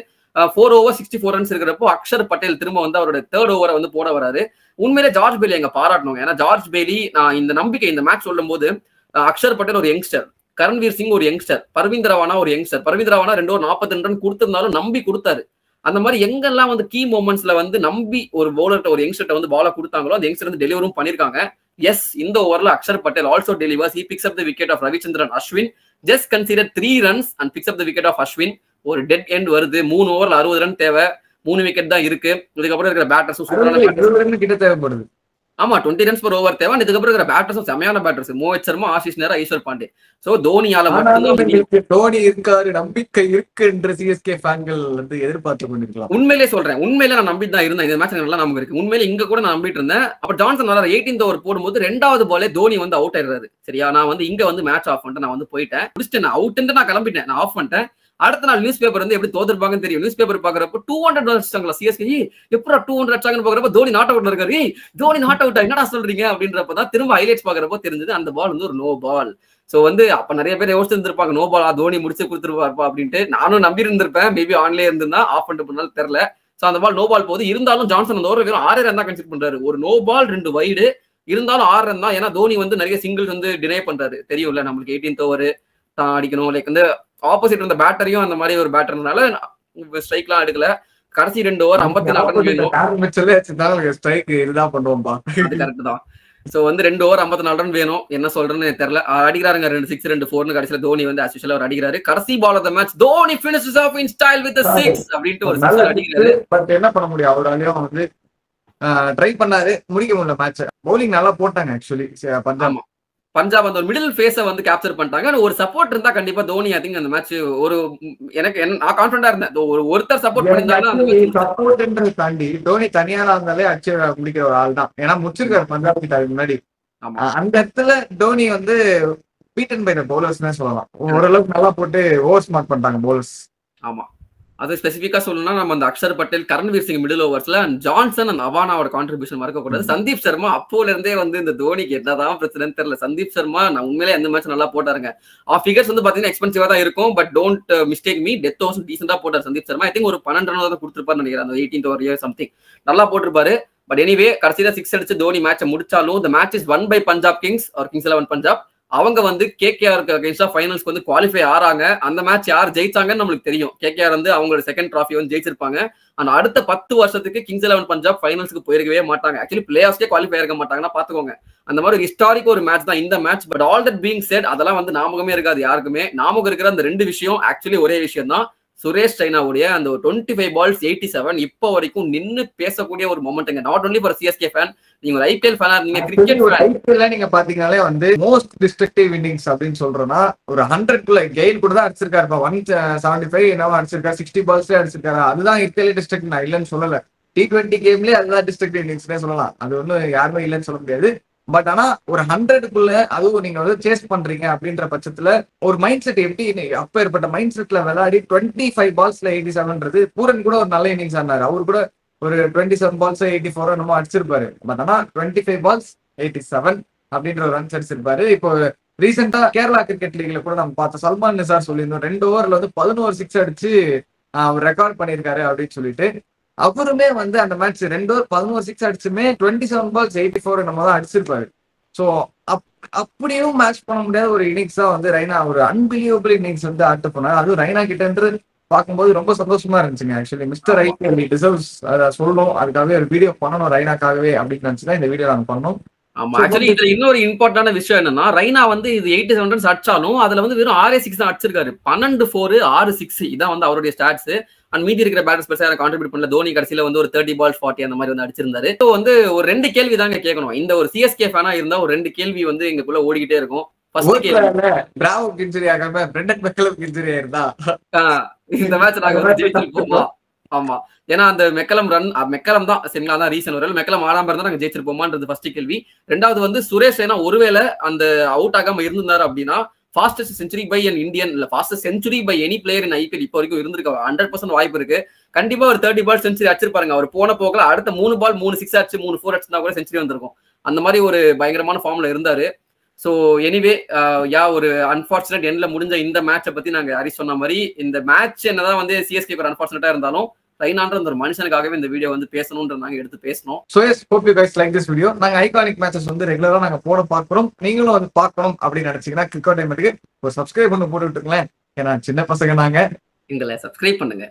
4 ஓவர் 64 ரன்ஸ் இருக்கிறப்போ அக்ஷர் பட்டேல் திரும்ப வந்து அவரோட 3rd ஓவரை வந்து போட வராரு. உண்மையிலே ஜார்ஜ் பெய்லி எங்க பாராட்டணும். ஏன்னா ஜார்ஜ் பெய்லி நான் இந்த நம்பிக்கை இந்த மேட்ச் சொல்லும் போது அக்ஷர் பட்டேல் ஒரு யங்ஸ்டர், கரண்வீர் சிங் ஒரு யங்ஸ்டர், பர்விந்தர் ரவானா ஒரு யங்ஸ்டர். பர்விந்தர் ரவானா 2 ஓவர் 42 ரன் கொடுத்திருந்தாலும் நம்பி கொடுத்தாரு. அந்த மாதிரி எங்கெல்லாம் வந்து கீ மூமெண்ட்ஸ்ல வந்து நம்பி ஒரு பவுலர்ட்ட ஒரு யங்ஸ்டர்ட்ட வந்து பால கொடுத்தாங்களோ அந்த யங்ஸ்டர் வந்து டெலிவரும் பண்ணிருக்காங்க. எஸ் இந்த ஓவர்ல Axar Patel also delivers. He picks up the wicket of Ravichandran Ashwin. Just consider 3 runs and picks up the wicket of Ashwin. ஒரு டெட் எண்ட் வருது. 3 ஓவர்ல 60 ரன் தேவை. 3 விக்கெட் தான் இருக்கு. இதுக்கப்புறம் இருக்கிற பேட்டர்ஸும் சூப்பரான பேட்டர்ஸ் கிட்ட தேவைப்படுது. ஆமா 20 ரன்ஸ் per ஓவர் தேவை. இதுக்கப்புறம் இருக்கிற பேட்டர்ஸும் செமையான பேட்டர்ஸ். மோஹித் சர்மா, ஆஷிஷ் நேரா, ஈஸ்வர் பாண்டே. சோ தோனியால மட்டும்தான் தோனி இருக்காரு நம்பிக்கை இருக்கு என்று சிஎஸ்கே ஃபேன்கள் வந்து எதிர்பார்த்து கொண்டிருக்கலாம். உண்மையிலே சொல்றேன். உண்மையிலே நான் நம்பிட்டு தான் இருந்தேன். இந்த மேட்ச் நல்லா நமக்கு இருக்கு. உண்மையிலே இங்க கூட நான் நம்பிட்டு இருந்தேன். அப்ப ஜான்சன் வர 18th ஓவர் போடும்போது 2வது பாலே தோனி வந்து அவுட் ஆயிடுறாரு. சரியா நான் வந்து இங்க வந்து மேட்ச் ஆஃப் பண்ணிட்டு நான் வந்து போயிட்டேன். முடிச்சுட்டு நான் அவுட் நான் கிளம்பிட்டேன். நான் ஆஃப் பண்ணிட்டேன். அடுத்த நாள் நியூஸ் பேப்பர் வந்து எப்படி தோத்துருப்பாங்கன்னு தெரியும். நியூஸ் பேப்பர் பாக்குறப்ப 200 அடிச்சாங்களா சிஎஸ்கே. எப்படா 200 அடிச்சாங்கன்னு பாக்குறப்ப தோனி நாட் அவுட்ல இருக்காரு. தோனி நாட் அவுட் என்னடா சொல்றீங்க அப்படின்றப்பதான் திரும்ப ஹைலைட்ஸ் பாக்குறப்போ தெரிஞ்சது அந்த பால் வந்து ஒரு நோ பால். சோ வந்து அப்ப நிறைய பேர் யோசிச்சு இருந்திருப்பாங்க நோ பால் தோனி முடிச்சு கொடுத்துருப்பாருப்பா அப்படின்ட்டு. நானும் நம்பி இருந்திருப்பேன். மேபி ஆன்லயே இருந்திருந்தா ஆஃப் பண்ணிட்டு பண்ணாலும் தெரியல. சோ அந்த பால் நோ பால் போகுது. இருந்தாலும் ஜான்சன் அந்த ஓவர் வெறும் 6 ரன் தான் கன்சிடர் பண்றாரு. ஒரு நோ பால் 2 வைடு இருந்தாலும் 6 ரன் தான். ஏன்னா தோனி வந்து நிறைய சிங்கிள்ஸ் வந்து டினை பண்றாரு. தெரியும்ல நம்மளுக்கு 18th ஓவர் தான் அடிக்கணும். லைக் வந்து ஆப்போசிட் இருந்த பேட்டரியும் அந்த மாதிரி ஒரு பேட்டர்னால ஸ்ட்ரைக்லாம் எடுக்கல. கடைசி 2 ஓவர் 54 ரன் வேணும். ஸ்ட்ரைக் இதுதான் பண்ணுவோம்பா. அது கரெக்ட் தான். சோ வந்து 2 ஓவர் 54 ரன் வேணும். என்ன சொல்றேன்னு தெரியல. அடிக்கிறாருங்க 2 6 2 4னு கடைசில தோனி வந்து as usual அவர் அடிக்கிறாரு. கடைசி ball of the match Dhoni finishes off in style with a 6 அப்படினு ஒரு 6 அடிக்கிறாரு. பட் என்ன பண்ண முடியும் அவராலயும் வந்து ட்ரை பண்ணாரு முடிக்க முடியல மேட்ச். பவுலிங் நல்லா போட்டாங்க ஆக்சுவலி பஞ்சாப் அந்த ஒரு மிடில் ஃபேஸை வந்து கேப்சர் பண்ணிட்டாங்க. ஒரு சப்போர்ட் இருந்தா கண்டிப்பா தோனி ஐ திங்க் அந்த மேட்ச் ஒரு எனக்கு நான் கான்ஃபிடண்டா இருந்தேன். ஒருத்தர் சப்போர்ட் பண்ணிருந்தாங்கன்னா சப்போர்ட்ன்றது தாண்டி தோனி தனியா இருந்தாலே அடிச்சு முடிக்கிற ஒரு ஆள் தான். ஏன்னா முடிச்சிருக்காரு பஞ்சாப் கிட்ட முன்னாடி. அந்த இடத்துல தோனி வந்து பீட்டன் பை த பவுலர்ஸ் சொல்லலாம். ஓரளவுக்கு நல்லா போட்டு ஓவர் ஸ்மார்ட் பண்ணிட்டாங்க பவுலர்ஸ். ஆமா அது ஸ்பெசிஃபிக்கா சொல்லணும்னா நம்ம அந்த அக்ஷர் பட்டேல், கரண்வீர் சிங் மிடில் ஓவர்ஸ்ல ஜான்சன் அண்ட் அவானாவோட கான்ட்ரிபியூஷன் மறக்க கூடாது. சந்தீப் சர்மா அப்போல இருந்தே வந்து இந்த தோனிக்கு என்னதான் பிரச்சனைன்னு தெரியல. சந்தீப் சர்மா நான் உண்மையிலே அந்த மேட்ச் நல்லா போட்டாருங்க. ஃபிகர்ஸ் வந்து பாத்தீங்கன்னா எக்ஸ்பென்சிவா தான் இருக்கும். But don't mistake me, death overs டீசெண்டா போட்டார் சந்தீப் சர்மா. ஐ திங்க் ஒரு 12 ரன் தான் கொடுத்துருப்பாரு நினைக்கிறேன். அந்த 18th ஓவர் சம்திங் நல்லா போட்டிருப்பாரு. பட் எனிவே கடைசியில 6 அடிச்சு தோனி மேட்சை முடிச்சாலும் the match is won by Punjab Kings or Kings 11 Punjab. அவங்க வந்து கேகேஆருக்கு அகைன்ஸ்டா ஃபைனல்ஸ்க்கு வந்து குவாலிஃபை ஆறாங்க. அந்த மேட்ச் யார் ஜெயிச்சாங்கன்னு நம்மளுக்கு தெரியும். கேகேஆர் வந்து அவங்களோட செகண்ட் டிராஃபி வந்து ஜெயிச்சிருப்பாங்க. ஆனா அடுத்த 10 வருஷத்துக்கு கிங்ஸ் 11 பஞ்சாப் ஃபைனல்ஸ்க்கு போயிருக்கவே மாட்டாங்க. ஆக்சுவலி பிளே ஆஃப்ஸ்க்கே குவாலிஃபை இருக்க மாட்டாங்கன்னா பாத்துக்கோங்க. அந்த மாதிரி ஒரு ஹிஸ்டாரிக் ஒரு மேட்ச் தான் இந்த match. But all that being said அதெல்லாம் வந்து ஞாபகமே இருக்காது யாருக்குமே. ஞாபகம் இருக்கிற அந்த 2 விஷயம் ஆக்சுவலி ஒரே விஷயம் தான். சுரேஷ் ரெய்னாவுடைய அந்த 25 balls 87 இப்போ வரைக்கும் நின்னு பேசக்கூடிய ஒரு மொமெண்ட்ங்க. Not only for CSK fan, நீங்க ஒரு ஐபிஎல் ஃபேனா, நீங்க கிரிக்கெட் ஃபேன், ஐபிஎல்ல நீங்க பாத்தீங்கன்னாலே வந்து மோஸ்ட் டிஸ்ட்ரக்டிவ் இன்னிங்ஸ் அப்படின்னு சொல்றோம்னா ஒரு 100 கெயில் கூட தான் அடிச்சிருக்காரு. 175 என்னவோ அடிச்சிருக்காரு, 60 balls அடிச்சிருக்காரு. அதுதான் இருக்கிற டிஸ்ட்ரக்ட், நான் இல்லைன்னு சொல்லல. T20 கேம்லயே அதுதான் டிஸ்ட்ரக்டிவ் இன்னிங்ஸ்னே சொல்லலாம். அது ஒன்றும் யாருமே இல்லைன்னு சொல்ல முடியாது. பட் ஆனா ஒரு 100க்குள்ள அதுவும் நீங்க வந்து சேஸ் பண்றீங்க அப்படின்ற பட்சத்துல ஒரு மைண்ட் செட் எப்படி அப்ப ஏற்பட்ட மைண்ட் செட்ல விளையாடி 25 balls 87ன்றது பூரன் கூட ஒரு நல்ல இன்னிங்ஸ் ஆனாரு. அவரு கூட ஒரு 27 balls 84 என்னமோ அடிச்சிருப்பாரு. பட் ஆனா 25 balls 87 அப்படின்ற ஒரு ரன்ஸ் அடிச்சிருப்பாரு. இப்போ ரீசெண்டா கேரளா கிரிக்கெட் லீக்ல கூட நம்ம பார்த்தோம், சல்மான் நிசார் சொல்லியிருந்தோம் 2 ஓவர்ல வந்து 11 சிக்ஸ் அடிச்சு அவர் ரெக்கார்ட் பண்ணியிருக்காரு அப்படின்னு சொல்லிட்டு. அவருமே வந்து அந்த மேட்ச் 2 ஓவர் 11 சிக்ஸ் அடிச்சுமே 27 balls 84 நம்ம தான் அடிச்சிருப்பாரு. ஸோ அப்படியும் மேட்ச் பண்ண முடியாத ஒரு இன்னிங்ஸ் தான் வந்து ரெய்னா ஒரு அன்பிலியபிள் இன்னிங்ஸ் வந்து ஆட்டு போனார். அதுவும் ரெய்னா கிட்ட பார்க்கும்போது ரொம்ப சந்தோஷமா இருந்துச்சுங்க. ஆக்சுவலி மிஸ்டர் ஐபிஎல் டிசர்வ்ஸ் அதை சொல்லணும், அதுக்காகவே ஒரு வீடியோ பண்ணணும் ரெய்னாக்காகவே அப்படின்னு நினைச்சுதான் இந்த வீடியோ நாங்க பண்ணோம். ஆமா, ஆக்சுவலி இதுல இன்னொரு இம்பார்ட்டன்டான விஷயம் என்னன்னா, ரெய்னா வந்து இது 87 ரன்ஸ் அடிச்சாலும் அதுல வந்து வெறும் 6 6 தான் அடிச்சிருக்காரு. 12 4 6 6 இதான் வந்து அவருடைய ஸ்டாட்ஸ். அண்ட் மீதி இருக்கிற பேட்டர்ஸ் பெருசா கான்ட்ரிபியூட் பண்ணல. தோனி கடைசியில வந்து ஒரு 30 balls 40 அந்த மாதிரி வந்து அடிச்சிருந்தாரு. ஸோ வந்து ஒரு 2 கேள்வி தாங்க கேட்கணும். இந்த ஒரு சிஎஸ்கே ஃபேனா இருந்தா ஒரு 2 கேள்வி வந்து எங்களுக்குள்ள ஓடிக்கிட்டே இருக்கும். ஃபர்ஸ்ட் கேள்வி, பிராவோ இன்ஜுரி ஆகாம பிரெண்டன் மெக்கலம் இன்ஜுரி ஆயிருந்தா இந்த மேட்ச் நாங்க வந்து ஜெயிச்சிருப்போமா? ஆமா, ஏன்னா அந்த மெக்கலம் தான் சரிங்களா, தான் ரீசன். ஒரு மெக்கலம் ஆடாம இருந்தா நாங்க ஜெயிச்சிருப்போமான்றது ஃபர்ஸ்ட் கேள்வி. ரெண்டாவது வந்து சுரேஷ் ரெய்னா ஒருவேளை அந்த அவுட் ஆகாம இருந்தாரு அப்படின்னா fastest century by an Indian இல்ல fastest century by any player in IPL இப்போ வரைக்கும் இருந்திருக்க 100% வாய்ப்பு இருக்கு. கண்டிப்பா ஒரு 30 balls செஞ்சுரி அடிச்சிருப்பாருங்க. அவர் போன போக்கல அடுத்த 3 ball 3 6 அடிச்சு 3 4 அடிச்சிருந்தா கூட செஞ்சுரி வந்திருக்கும். அந்த மாதிரி ஒரு பயங்கரமான ஃபார்ம்ல இருந்தாரு. ஸோ எனிவே ஒரு அன்பார்ச்சுனேட் எண்ட்ல முடிஞ்ச இந்த மேட்சை பத்தி நாங்க ஹரிஷ் சொன்ன மாதிரி இந்த மேட்ச் என்னதான் வந்து சிஎஸ்கே ஒரு அன்பார்ச்சுனேட்டா இருந்தாலும் ரெய்னான்ற ஒரு மனுஷனுக்காகவே இந்த வீடியோ வந்து பேசணும்ன்ற நாங்க எடுத்து பேசணும். So yes, hope you guys like this video. நாங்க ஐகானிக் மேட்சஸ் வந்து ரெகுலரா நாங்க போட பார்க்கிறோம். நீங்களும் வந்து பார்க்கணும் அப்படின்னு நினைச்சீங்கன்னா கிரிக்கெட் டைமுக்கு ஒரு சப்ஸ்கிரைப் பண்ணி போட்டு விட்டுங்களேன். ஏன்னா சின்ன பசங்க நாங்க. எங்களை சப்ஸ்கிரைப் பண்ணுங்க.